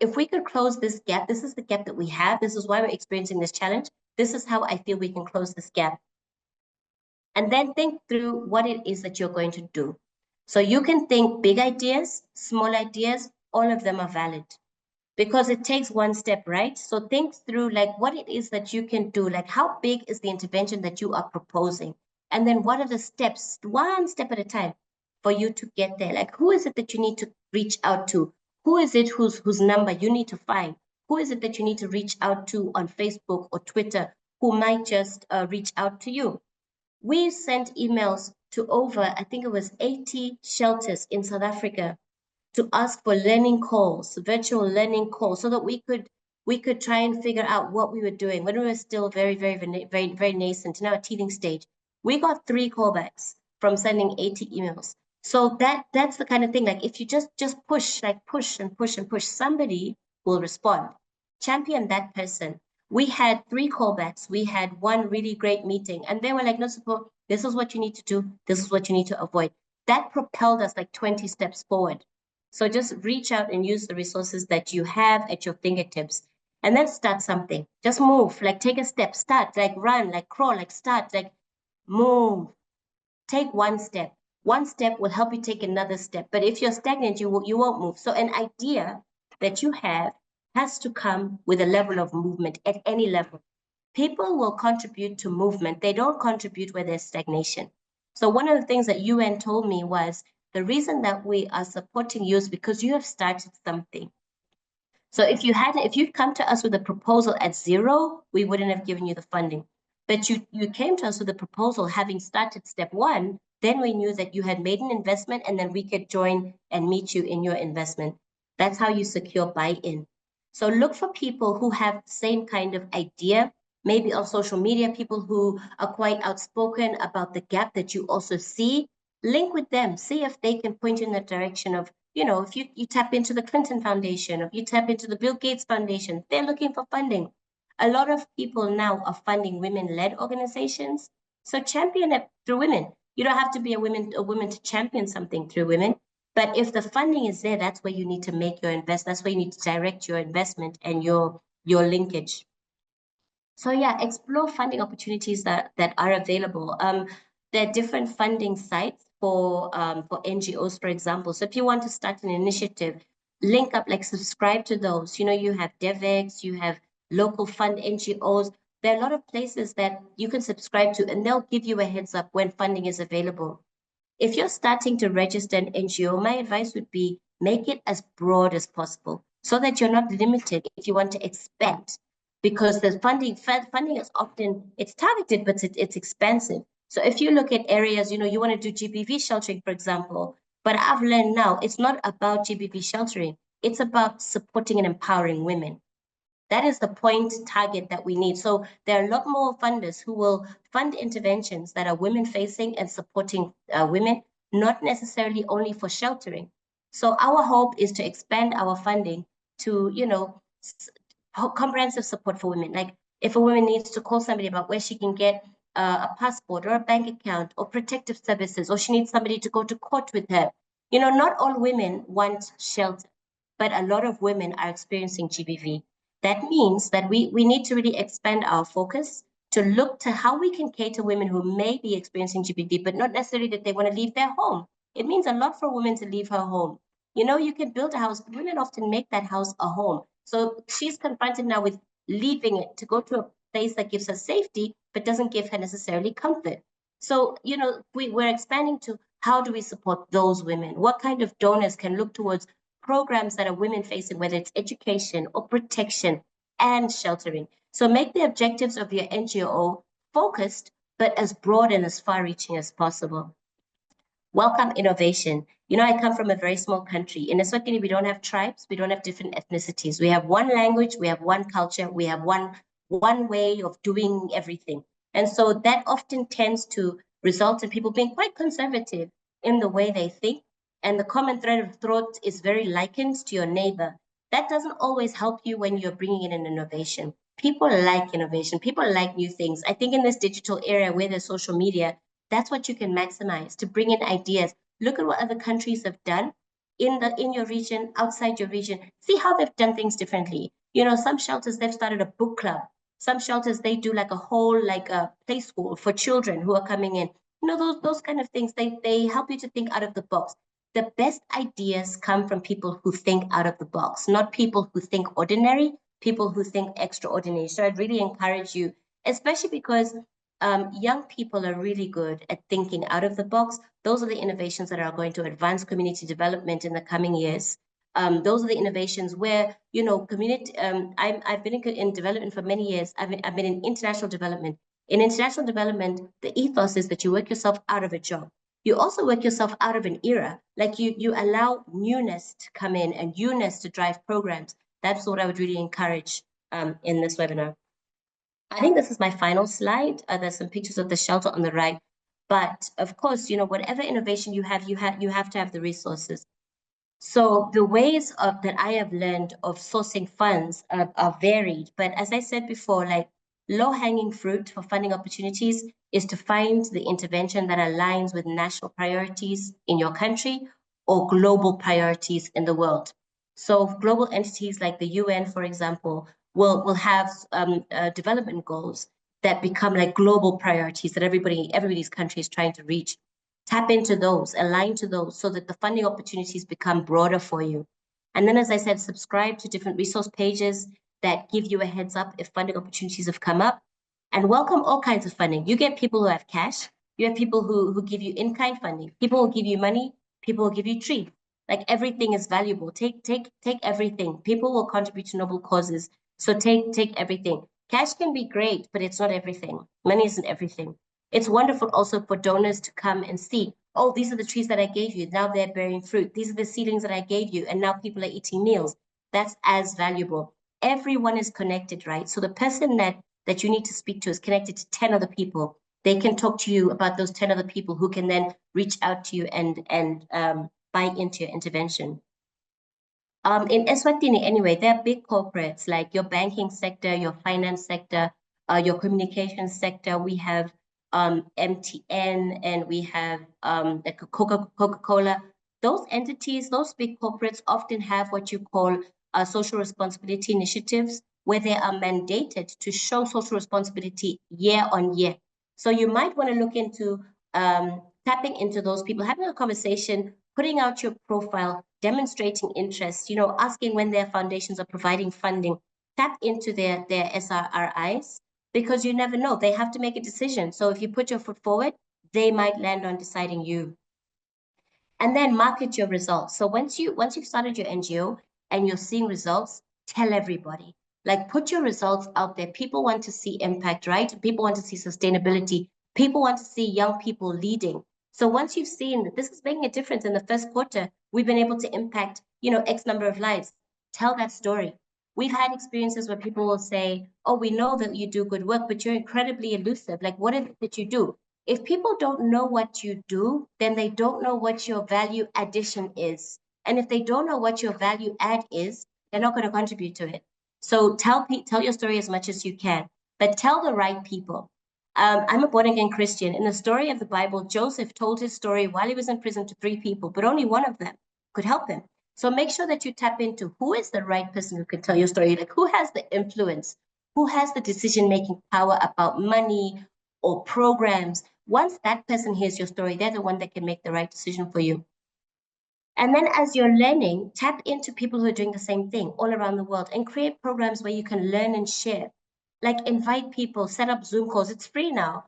if we could close this gap, this is the gap that we have, this is why we're experiencing this challenge, this is how I feel we can close this gap. And then think through what it is that you're going to do. So you can think big ideas, small ideas, all of them are valid, because it takes one step, right? So think through like what it is that you can do, like how big is the intervention that you are proposing? And then what are the steps, one step at a time, for you to get there? Like, who is it that you need to reach out to? Who is it whose number you need to find? Who is it that you need to reach out to on Facebook or Twitter who might just reach out to you? We sent emails to over, I think it was 80 shelters in South Africa to ask for learning calls, virtual learning calls, so that we could try and figure out what we were doing when we were still very, very, very, very nascent, in our teething stage. We got 3 callbacks from sending 80 emails. So that's the kind of thing, like if you just push, like push and push and push, somebody will respond. Champion that person. We had 3 callbacks. We had 1 really great meeting, and they were like, Nosipho, this is what you need to do. This is what you need to avoid. That propelled us like 20 steps forward. So just reach out and use the resources that you have at your fingertips, and then start something. Just move, like take a step, start, like run, like crawl, like start, like move. Take 1 step. 1 step will help you take another step. But if you're stagnant, you won't move. So an idea that you have has to come with a level of movement at any level. People will contribute to movement. They don't contribute where there's stagnation. So one of the things that UN told me was, the reason that we are supporting you is because you have started something. So if you'd come to us with a proposal at 0, we wouldn't have given you the funding. But you came to us with a proposal having started step 1, then we knew that you had made an investment, and then we could join and meet you in your investment. That's how you secure buy-in. So look for people who have the same kind of idea, maybe on social media, people who are quite outspoken about the gap that you also see. Link with them, see if they can point you in the direction of, if you tap into the Clinton Foundation, or you tap into the Bill Gates Foundation, they're looking for funding. A lot of people now are funding women-led organizations. So champion it through women. You don't have to be a woman to champion something through women. But if the funding is there, that's where you need to make your investment. That's where you need to direct your investment and your linkage. So yeah, explore funding opportunities that are available. There are different funding sites for NGOs, for example. So if you want to start an initiative, link up, like subscribe to those. You have DevEx, you have local fund NGOs. There are a lot of places that you can subscribe to, and they'll give you a heads up when funding is available. If you're starting to register an NGO, my advice would be make it as broad as possible so that you're not limited if you want to expand, because the funding is often, it's targeted, but it's expensive. So if you look at areas, you want to do GBV sheltering, for example, but I've learned now it's not about GBV sheltering. It's about supporting and empowering women. That is the point target that we need. So there are a lot more funders who will fund interventions that are women-facing and supporting women, not necessarily only for sheltering. So our hope is to expand our funding to, comprehensive support for women. Like if a woman needs to call somebody about where she can get a passport or a bank account or protective services, or she needs somebody to go to court with her. Not all women want shelter, but a lot of women are experiencing GBV. That means that we need to really expand our focus to look to how we can cater women who may be experiencing GBV, but not necessarily that they want to leave their home. It means a lot for a woman to leave her home. You can build a house, but women often make that house a home. So she's confronted now with leaving it to go to a place that gives her safety, but doesn't give her necessarily comfort. So, we're expanding to how do we support those women? What kind of donors can look towards programs that are women-facing, whether it's education or protection and sheltering? So make the objectives of your NGO focused, but as broad and as far-reaching as possible. Welcome innovation. I come from a very small country. In Eswatini, we don't have tribes, we don't have different ethnicities. We have one language, we have one culture, we have one way of doing everything. And so that often tends to result in people being quite conservative in the way they think, and the common thread of thought is very likened to your neighbor. That doesn't always help you when you're bringing in an innovation. People like innovation. People like new things. I think in this digital era where there's social media, that's what you can maximize, to bring in ideas. Look at what other countries have done in your region, outside your region. See how they've done things differently. You know, some shelters, they've started a book club. Some shelters, they do like a whole play school for children who are coming in. You know, those kind of things, they help you to think out of the box. The best ideas come from people who think out of the box, not people who think ordinary, people who think extraordinary. So I'd really encourage you, especially because young people are really good at thinking out of the box. Those are the innovations that are going to advance community development in the coming years. Those are the innovations where, you know, community, I've been in development for many years. I've been in international development. In international development, the ethos is that you work yourself out of a job. You also work yourself out of an era. Like you allow newness to come in and newness to drive programs. That's what I would really encourage in this webinar. I think this is my final slide. There's some pictures of the shelter on the right. But of course, you know, whatever innovation you have to have the resources. So the ways that I have learned of sourcing funds are varied. But as I said before, like low-hanging fruit for funding opportunities is to find the intervention that aligns with national priorities in your country or global priorities in the world. So global entities like the UN, for example, will have development goals that become like global priorities that everybody's country is trying to reach. Tap into those, align to those so that the funding opportunities become broader for you. And then, as I said, subscribe to different resource pages that give you a heads up if funding opportunities have come up, and welcome all kinds of funding. You get people who have cash, you have people who give you in-kind funding, people will give you money, people will give you treats. Like everything is valuable. Take everything. People will contribute to noble causes. So take everything. Cash can be great, but it's not everything. Money isn't everything. It's wonderful also for donors to come and see, oh, these are the trees that I gave you. Now they're bearing fruit. These are the seedlings that I gave you. And now people are eating meals. That's as valuable. Everyone is connected, right? So the person that you need to speak to is connected to 10 other people. They can talk to you about those 10 other people who can then reach out to you and buy into your intervention. In Eswatini, anyway, there are big corporates like your banking sector, your finance sector, your communications sector. We have MTN, and we have like Coca-Cola. Those entities, those big corporates often have what you call social responsibility initiatives, where they are mandated to show social responsibility year on year. So you might want to look into tapping into those people, having a conversation, putting out your profile, demonstrating interest, you know, asking when their foundations are providing funding. Tap into their SRRIs, because you never know. They have to make a decision. So if you put your foot forward, they might land on deciding you. And then market your results. So once you've started your NGO and you're seeing results, tell everybody. Like, put your results out there. People want to see impact, right? People want to see sustainability. People want to see young people leading. So once you've seen that this is making a difference in the first quarter, we've been able to impact, you know, X number of lives. Tell that story. We've had experiences where people will say, oh, we know that you do good work, but you're incredibly elusive. Like, what is it that you do? If people don't know what you do, then they don't know what your value addition is. And if they don't know what your value add is, they're not going to contribute to it. So tell your story as much as you can, but tell the right people. I'm a born-again Christian. In the story of the Bible, Joseph told his story while he was in prison to 3 people, but only one of them could help him. So make sure that you tap into who is the right person who can tell your story, like who has the influence, who has the decision-making power about money or programs. Once that person hears your story, they're the one that can make the right decision for you. And then as you're learning, tap into people who are doing the same thing all around the world and create programs where you can learn and share. Like, invite people, set up Zoom calls. It's free now.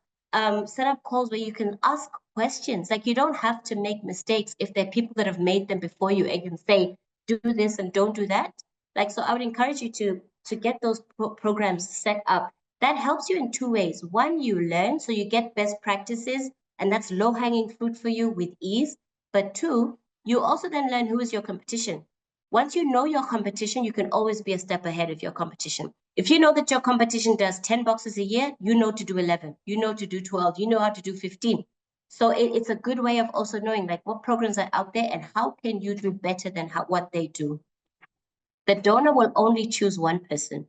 Set up calls where you can ask questions. Like, you don't have to make mistakes if there are people that have made them before you and can say, do this and don't do that. Like, so I would encourage you to get those programs set up. That helps you in 2 ways. One, you learn, so you get best practices, and that's low-hanging fruit for you with ease. But 2, you also then learn who is your competition. Once you know your competition, you can always be a step ahead of your competition. If you know that your competition does 10 boxes a year, you know to do 11, you know to do 12, you know how to do 15. So it's a good way of also knowing like what programs are out there and how can you do better than what they do. The donor will only choose one person.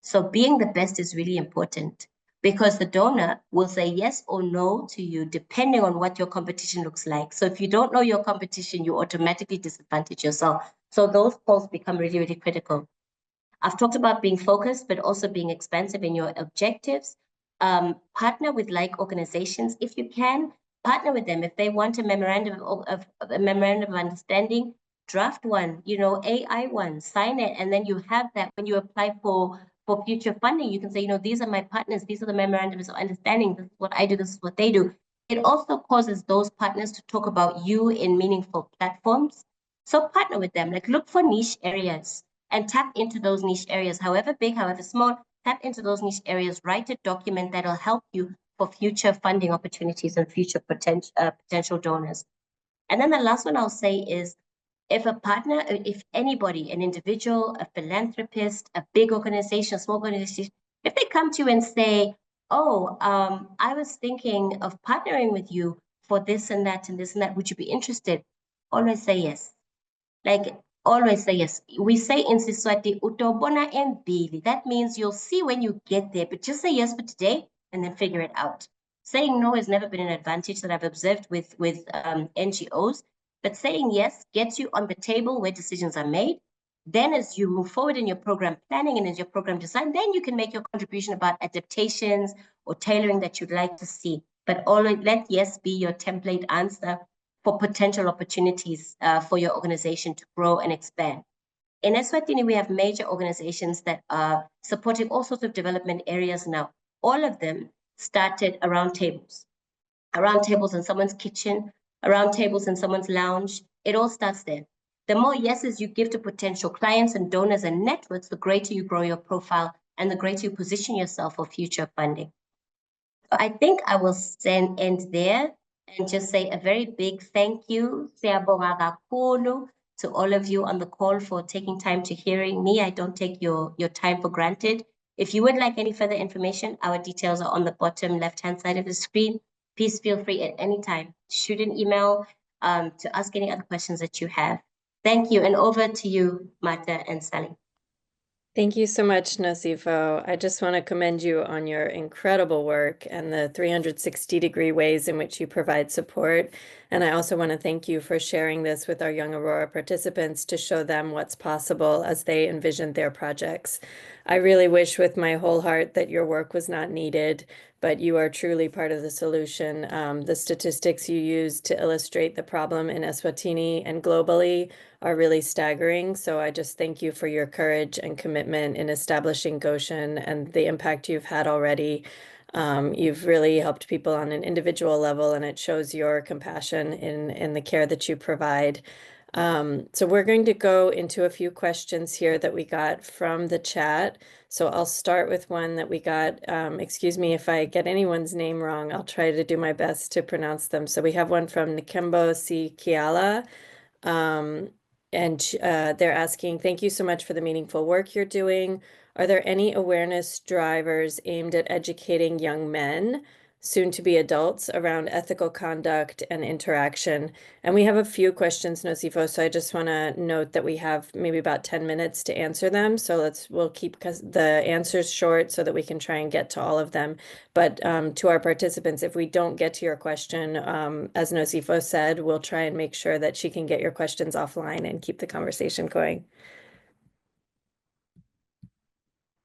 So being the best is really important because the donor will say yes or no to you depending on what your competition looks like. So if you don't know your competition, you automatically disadvantage yourself. So those polls become really, really critical. I've talked about being focused, but also being expansive in your objectives. Partner with like organizations if you can. Partner with them if they want a memorandum of understanding. Draft one, AI one, sign it, and then you have that when you apply for future funding. You can say, these are my partners, these are the memorandums of understanding. This is what I do, this is what they do. It also causes those partners to talk about you in meaningful platforms. So partner with them, like look for niche areas and tap into those niche areas, however big, however small, tap into those niche areas, write a document that'll help you for future funding opportunities and future potential donors. And then the last one I'll say is, if a partner, if anybody, an individual, a philanthropist, a big organization, a small organization, if they come to you and say, oh, I was thinking of partnering with you for this and that and this and that, would you be interested? Always say yes. Like, always say yes. We say in Siswati, utobona mbili. That means you'll see when you get there, but just say yes for today and then figure it out. Saying no has never been an advantage that I've observed with NGOs, but saying yes gets you on the table where decisions are made. Then as you move forward in your program planning and as your program design, then you can make your contribution about adaptations or tailoring that you'd like to see. But always let yes be your template answer for potential opportunities for your organization to grow and expand. In Eswatini, we have major organizations that are supporting all sorts of development areas now. All of them started around tables in someone's kitchen, around tables in someone's lounge. It all starts there. The more yeses you give to potential clients and donors and networks, the greater you grow your profile and the greater you position yourself for future funding. So I think I will end there and just say a very big thank you, Siyabonga kakhulu, to all of you on the call for taking time to hearing me. I don't take your time for granted. If you would like any further information, our details are on the bottom left-hand side of the screen. Please feel free at any time to shoot an email to ask any other questions that you have. Thank you, and over to you, Marta and Sallie. Thank you so much, Nosipho. I just want to commend you on your incredible work and the 360-degree ways in which you provide support. And I also want to thank you for sharing this with our Young Aurora participants to show them what's possible as they envision their projects. I really wish with my whole heart that your work was not needed, but you are truly part of the solution. The statistics you use to illustrate the problem in Eswatini and globally are really staggering. So I just thank you for your courage and commitment in establishing Goshen and the impact you've had already. You've really helped people on an individual level, and it shows your compassion in the care that you provide. So we're going to go into a few questions here that we got from the chat. So I'll start with one that we got. Excuse me if I get anyone's name wrong. I'll try to do my best to pronounce them. So we have one from Nkembo C. Kiala. And they're asking, thank you so much for the meaningful work you're doing. Are there any awareness drivers aimed at educating young men, soon to be adults, around ethical conduct and interaction? And we have a few questions, Nosipho, so I just want to note that we have maybe about 10 minutes to answer them. So we'll keep the answers short so that we can try and get to all of them. But to our participants, if we don't get to your question, as Nosipho said, we'll try and make sure that she can get your questions offline and keep the conversation going.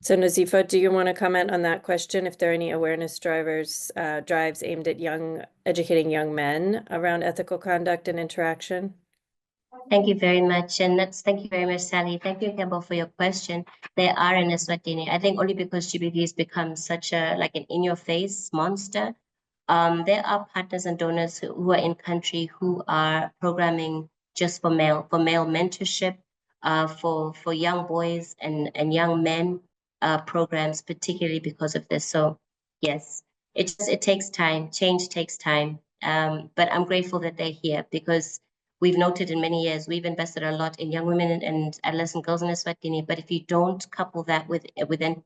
So Nosipho, do you want to comment on that question? If there are any awareness drives aimed at educating young men around ethical conduct and interaction? Thank you very much. And thank you very much, Sallie. Thank you, Campbell, for your question. There are in Eswatini, I think only because GBV has become such an in-your-face monster. There are partners and donors who are in country who are programming just for male mentorship, for young boys and young men programs, particularly because of this. So yes, it takes time. Change takes time. But I'm grateful that they're here because we've noted in many years, we've invested a lot in young women and adolescent girls in Eswatini. But if you don't couple that with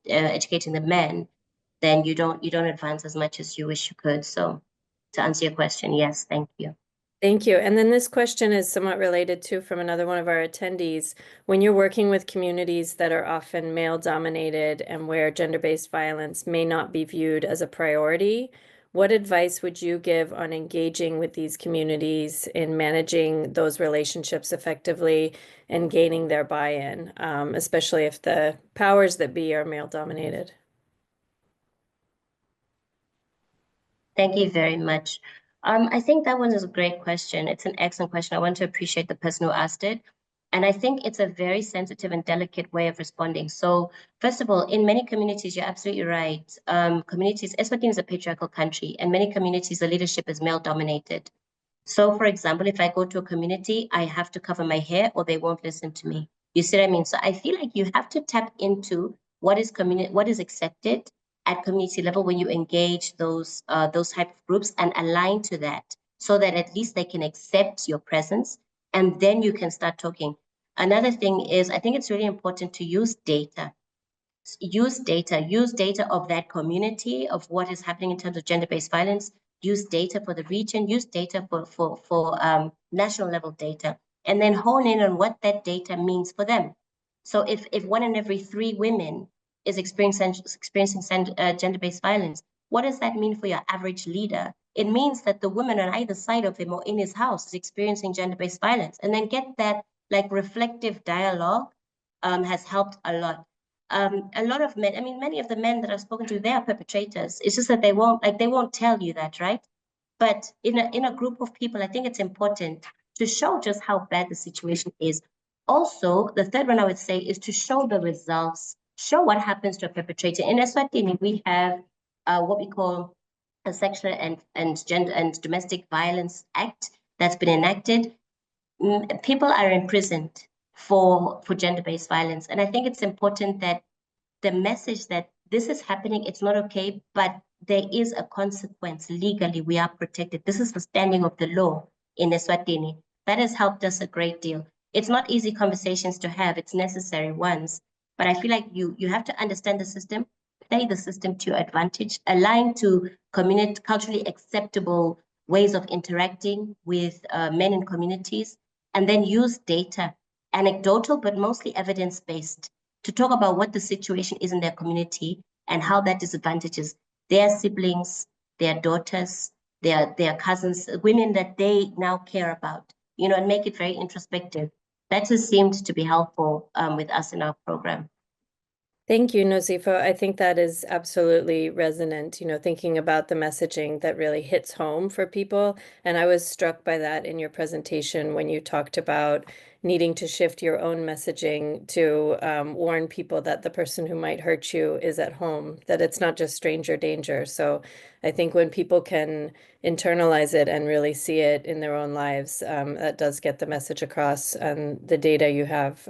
educating the men, then you don't advance as much as you wish you could. So to answer your question. Yes, thank you. Thank you. And then this question is somewhat related to from another one of our attendees. When you're working with communities that are often male-dominated and where gender-based violence may not be viewed as a priority, what advice would you give on engaging with these communities in managing those relationships effectively and gaining their buy-in, especially if the powers that be are male-dominated? Thank you very much. I think that one is a great question. It's an excellent question. I want to appreciate the person who asked it. And I think it's a very sensitive and delicate way of responding. So first of all, in many communities, you're absolutely right. Eswatini is a patriarchal country, and many communities, the leadership is male dominated. So for example, if I go to a community, I have to cover my hair or they won't listen to me. You see what I mean? So I feel like you have to tap into what is accepted at community level when you engage those type of groups and align to that so that at least they can accept your presence and then you can start talking. Another thing is, I think it's really important to use data. Use data of that community, of what is happening in terms of gender-based violence, use data for the region, use data for national level data, and then hone in on what that data means for them. So if 1 in every 3 women is experiencing gender-based violence, what does that mean for your average leader? It means that the woman on either side of him or in his house is experiencing gender-based violence, and then get that like reflective dialogue has helped a lot. A lot of men, I mean, many of the men that I've spoken to, they are perpetrators. It's just that they won't tell you that, right? But in a group of people, I think it's important to show just how bad the situation is. Also, the third one I would say is to show the results, show what happens to a perpetrator. In Eswatini, we have what we call a Sexual and Gender and Domestic Violence Act that's been enacted. People are imprisoned for gender-based violence. And I think it's important that the message that this is happening, it's not okay, but there is a consequence. Legally, we are protected. This is the standing of the law in Eswatini. That has helped us a great deal. It's not easy conversations to have, it's necessary ones, but I feel like you have to understand the system, play the system to your advantage, align to culturally acceptable ways of interacting with men in communities, and then use data, anecdotal, but mostly evidence-based, to talk about what the situation is in their community and how that disadvantages their siblings, their daughters, their cousins, women that they now care about, and make it very introspective. That has seemed to be helpful with us in our program. Thank you, Nosipho. I think that is absolutely resonant, thinking about the messaging that really hits home for people. And I was struck by that in your presentation when you talked about needing to shift your own messaging to warn people that the person who might hurt you is at home, that it's not just stranger danger. So I think when people can internalize it and really see it in their own lives, that does get the message across. And the data you have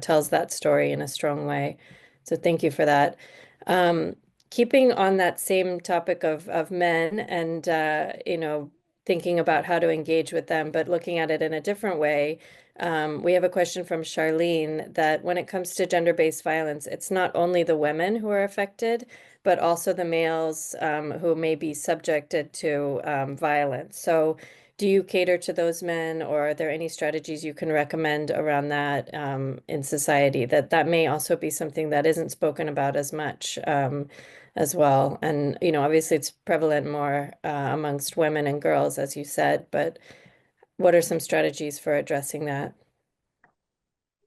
tells that story in a strong way. So thank you for that. Keeping on that same topic of men and, thinking about how to engage with them, but looking at it in a different way, we have a question from Charlene that when it comes to gender-based violence, it's not only the women who are affected, but also the males who may be subjected to violence. So do you cater to those men, or are there any strategies you can recommend around that in society? That may also be something that isn't spoken about as much as well. And, obviously it's prevalent more amongst women and girls, as you said, but what are some strategies for addressing that?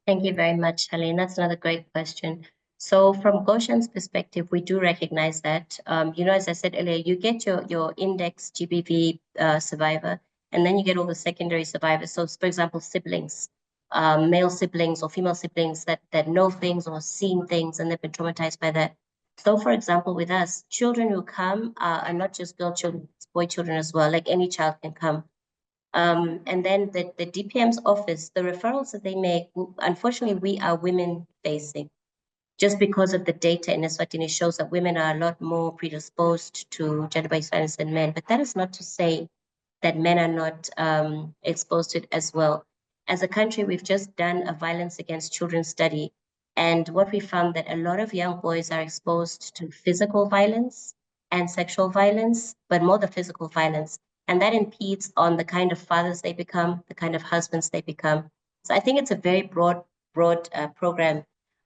Thank you very much, Helene. That's another great question. So from Goshen's perspective, we do recognize that, as I said earlier, you get your index GBV survivor, and then you get all the secondary survivors. So for example, siblings, male siblings or female siblings that know things or seen things and they've been traumatized by that. So for example, with us, children who come are not just girl children, it's boy children as well, like any child can come. And then the DPM's office, the referrals that they make, unfortunately, we are women facing. Just because of the data in Eswatini shows that women are a lot more predisposed to gender-based violence than men. But that is not to say that men are not exposed to it as well. As a country, we've just done a violence against children study. And what we found that a lot of young boys are exposed to physical violence and sexual violence, but more the physical violence. And that impedes on the kind of fathers they become, the kind of husbands they become. So I think it's a very broad program.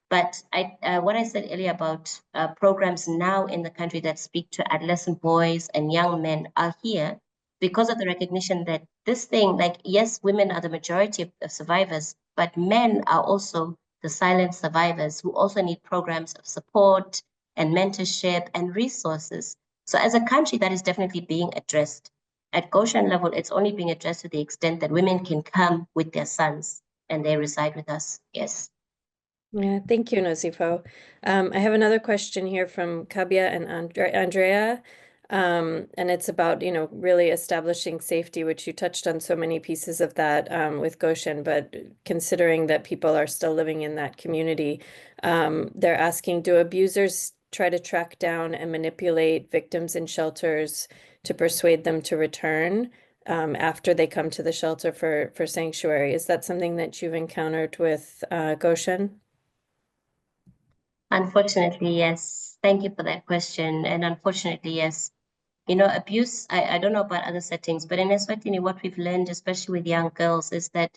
But what I said earlier about programs now in the country that speak to adolescent boys and young men are here because of the recognition that this thing, like, yes, women are the majority of survivors, but men are also the silent survivors who also need programs of support and mentorship and resources. So as a country, that is definitely being addressed. At Goshen level, it's only being addressed to the extent that women can come with their sons and they reside with us. Yes. Yeah, thank you, Nosipho. I have another question here from Kabia and Andrea, and it's about, really establishing safety, which you touched on so many pieces of that with Goshen, but considering that people are still living in that community, they're asking, do abusers try to track down and manipulate victims in shelters to persuade them to return after they come to the shelter for sanctuary? Is that something that you've encountered with Goshen? Unfortunately, yes. Thank you for that question. And unfortunately, yes. Abuse, I don't know about other settings, but in Eswatini, what we've learned, especially with young girls, is that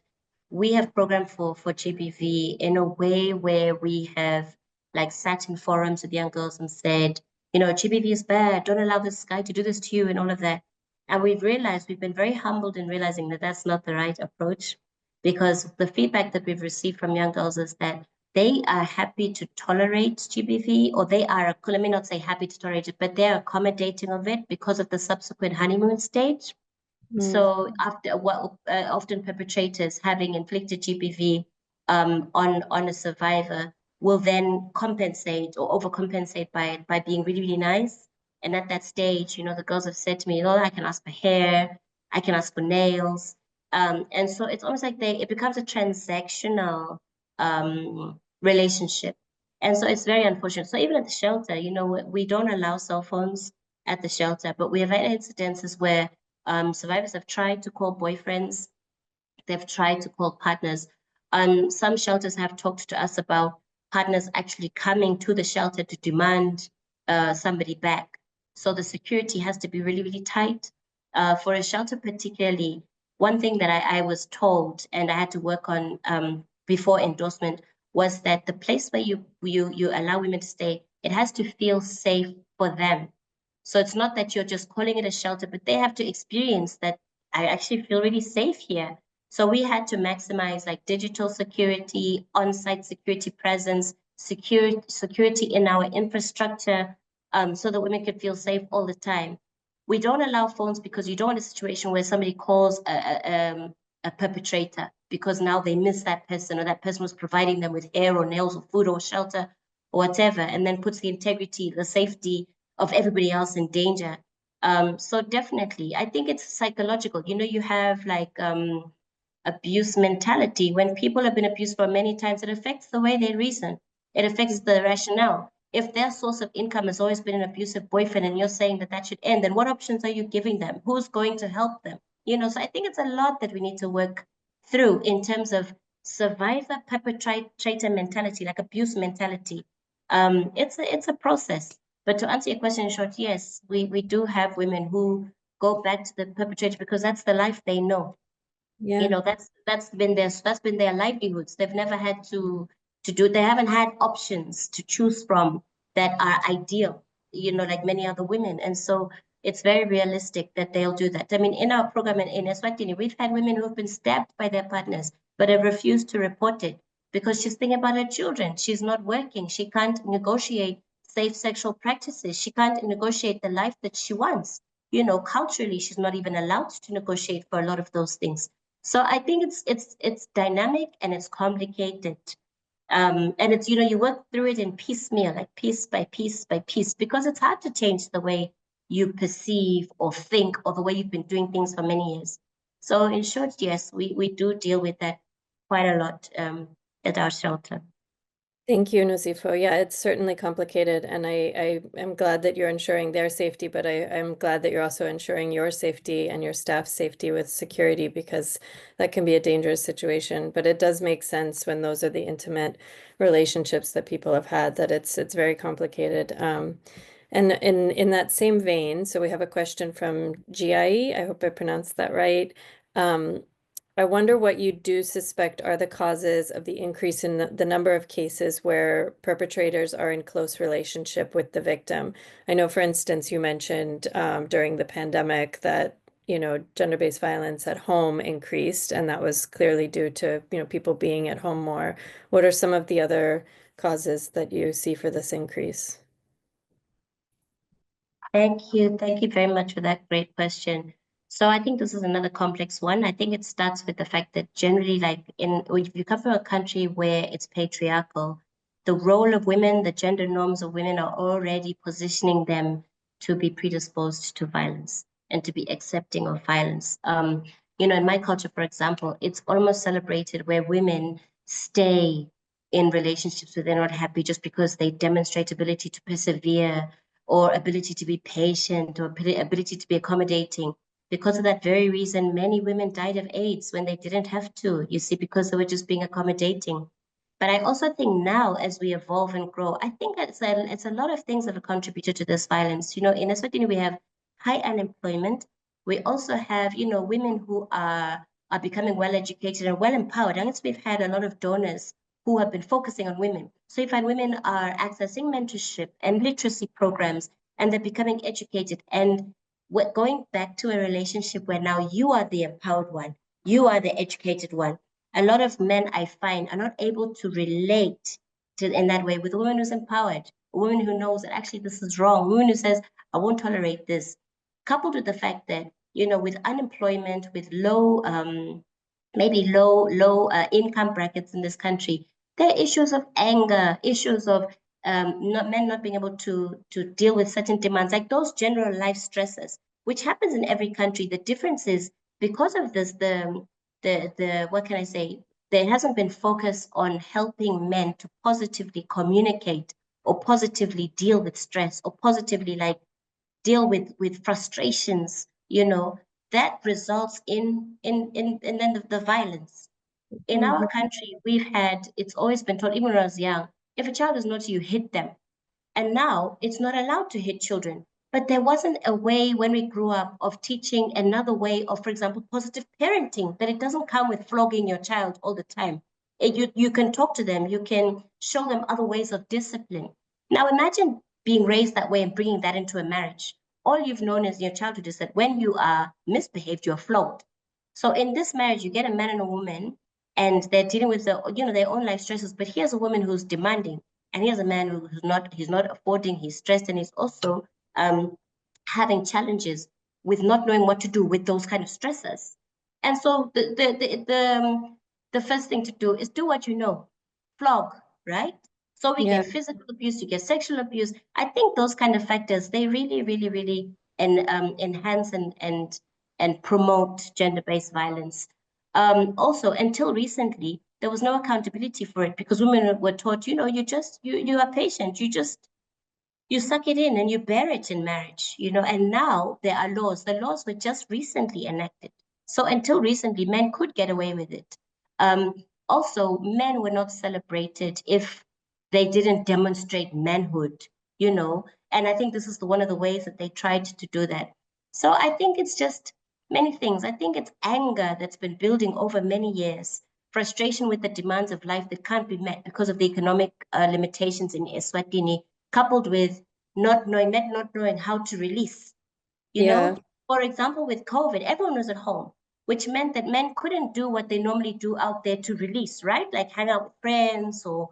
we have programmed for GBV in a way where we have like sat in forums with young girls and said, GBV is bad, don't allow this guy to do this to you and all of that. And we've been very humbled in realizing that that's not the right approach, because the feedback that we've received from young girls is that they are happy to tolerate GBV, or let me not say happy to tolerate it, but they're accommodating of it because of the subsequent honeymoon stage. So after often perpetrators having inflicted GBV on a survivor will then compensate or overcompensate by being really, really nice. And at that stage, the girls have said to me, I can ask for hair, I can ask for nails. And so it's almost like it becomes a transactional relationship. And so it's very unfortunate. So even at the shelter, we don't allow cell phones at the shelter, but we have had incidences where survivors have tried to call boyfriends, they've tried to call partners. Some shelters have talked to us about partners actually coming to the shelter to demand somebody back. So the security has to be really, really tight. For a shelter particularly, one thing that I was told and I had to work on before endorsement was that the place where you allow women to stay, it has to feel safe for them. So it's not that you're just calling it a shelter, but they have to experience that I actually feel really safe here. So we had to maximize like digital security, on-site security presence, security in our infrastructure, so that women could feel safe all the time. We don't allow phones because you don't want a situation where somebody calls a perpetrator because now they miss that person, or that person was providing them with hair or nails or food or shelter or whatever, and then puts the integrity, the safety of everybody else in danger. So definitely, I think it's psychological. You have like abuse mentality. When people have been abused for many times, it affects the way they reason. It affects the rationale. If their source of income has always been an abusive boyfriend and you're saying that should end, then what options are you giving them? Who's going to help them? So I think it's a lot that we need to work through in terms of survivor perpetrator mentality, like abuse mentality. It's a process. But to answer your question in short, yes, we do have women who go back to the perpetrator because that's the life they know. Yeah. That's been their livelihoods. They've never had to they haven't had options to choose from that are ideal, like many other women. And so it's very realistic that they'll do that. I mean, in our program in Eswatini, we've had women who've been stabbed by their partners, but have refused to report it because she's thinking about her children. She's not working. She can't negotiate safe sexual practices. She can't negotiate the life that she wants. Culturally, she's not even allowed to negotiate for a lot of those things. So I think it's dynamic and it's complicated. And it's, you work through it in piecemeal, like piece by piece by piece, because it's hard to change the way you perceive or think or the way you've been doing things for many years. So in short, yes, we do deal with that quite a lot at our shelter. Thank you, Nosipho. Yeah, it's certainly complicated, and I am glad that you're ensuring their safety, but I'm glad that you're also ensuring your safety and your staff's safety with security, because that can be a dangerous situation. But it does make sense when those are the intimate relationships that people have had, that it's very complicated. And in that same vein, so we have a question from GIE. I hope I pronounced that right. I wonder what you do suspect are the causes of the increase in the number of cases where perpetrators are in close relationship with the victim. I know, for instance, you mentioned during the pandemic that, gender-based violence at home increased, and that was clearly due to, people being at home more. What are some of the other causes that you see for this increase? Thank you. Thank you very much for that great question. So I think this is another complex one. I think it starts with the fact that generally, if you come from a country where it's patriarchal, the role of women, the gender norms of women are already positioning them to be predisposed to violence and to be accepting of violence. In my culture, for example, it's almost celebrated where women stay in relationships where they're not happy just because they demonstrate ability to persevere or ability to be patient or ability to be accommodating. Because of that very reason, many women died of AIDS when they didn't have to, you see, because they were just being accommodating. But I also think now, as we evolve and grow, I think it's a lot of things that have contributed to this violence. In Eswatini, we have high unemployment. We also have, women who are becoming well-educated and well-empowered. And we've had a lot of donors who have been focusing on women. So you find women are accessing mentorship and literacy programs, and they're becoming educated. And we're going back to a relationship where now you are the empowered one, you are the educated one. A lot of men, I find, are not able to relate in that way with a woman who's empowered, a woman who knows that actually this is wrong, a woman who says, I won't tolerate this. Coupled with the fact that, with unemployment, with low income brackets in this country, there are issues of anger, issues of men not being able to deal with certain demands, like those general life stresses, which happens in every country. The difference is because of this, what can I say? There hasn't been focus on helping men to positively communicate or positively deal with stress or positively deal with frustrations, that results in then the violence. In our country, it's always been taught, even when I was young, if a child is naughty, you hit them. And now it's not allowed to hit children. But there wasn't a way when we grew up of teaching another way of, for example, positive parenting, that it doesn't come with flogging your child all the time. You can talk to them, you can show them other ways of discipline. Now imagine being raised that way and bringing that into a marriage. All you've known as your childhood is that when you are misbehaved, you're flogged. So in this marriage, you get a man and a woman, and they're dealing with their own life stresses. But here's a woman who's demanding, and here's a man he's not affording, he's stressed, and he's also having challenges with not knowing what to do with those kind of stresses. And so the first thing to do is do what you know, flog, right? So we get physical abuse, you get sexual abuse. I think those kind of factors, they really, really, really enhance and promote gender-based violence. Also, until recently, there was no accountability for it because women were taught, you are patient, you suck it in and you bear it in marriage, and now there are laws. The laws were just recently enacted. So until recently, men could get away with it. Also, men were not celebrated if they didn't demonstrate manhood, and I think this is one of the ways that they tried to do that. So I think it's just many things. I think it's anger that's been building over many years, frustration with the demands of life that can't be met because of the economic limitations in Eswatini, coupled with not knowing how to release. For example, with COVID, everyone was at home, which meant that men couldn't do what they normally do out there to release, right? Like hang out with friends or,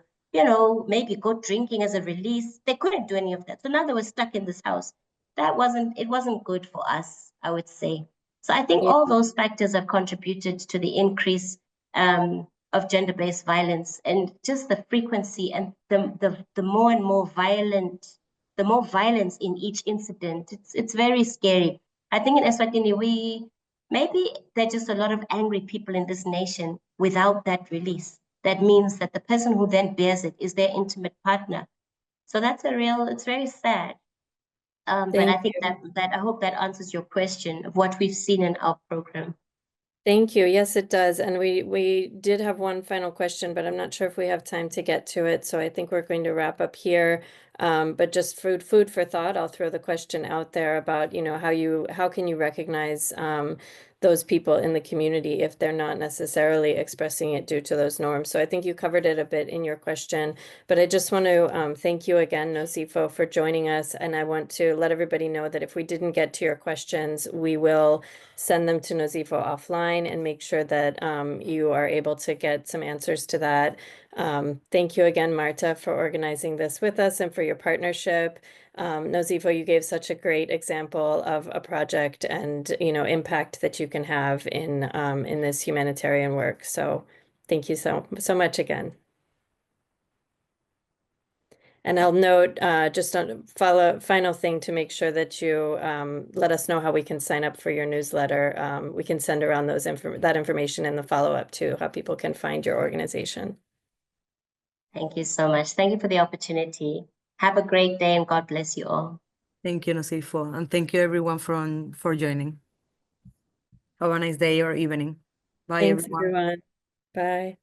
maybe go drinking as a release. They couldn't do any of that. So now they were stuck in this house. It wasn't good for us, I would say. So I think all those factors have contributed to the increase of gender-based violence, and just the frequency and the more and more violence in each incident. It's very scary. I think in Eswatini, maybe there are just a lot of angry people in this nation without that release. That means that the person who then bears it is their intimate partner. So it's very sad. But I think that I hope that answers your question of what we've seen in our program. Thank you. Yes, it does. And we did have one final question, but I'm not sure if we have time to get to it. So I think we're going to wrap up here. But just food for thought, I'll throw the question out there about, how can you recognize those people in the community if they're not necessarily expressing it due to those norms. So I think you covered it a bit in your question, but I just want to thank you again, Nosipho, for joining us. And I want to let everybody know that if we didn't get to your questions, we will send them to Nosipho offline and make sure that you are able to get some answers to that. Thank you again, Marta, for organizing this with us and for your partnership. Nosipho, you gave such a great example of a project and impact that you can have in this humanitarian work. So thank you so much again. And I'll note just on final thing to make sure that you let us know how we can sign up for your newsletter. We can send around that information in the follow-up too, how people can find your organization. Thank you so much. Thank you for the opportunity. Have a great day and God bless you all. Thank you, Nosipho, and thank you everyone for joining. Have a nice day or evening. Bye, Thanks, everyone. everyone. Bye.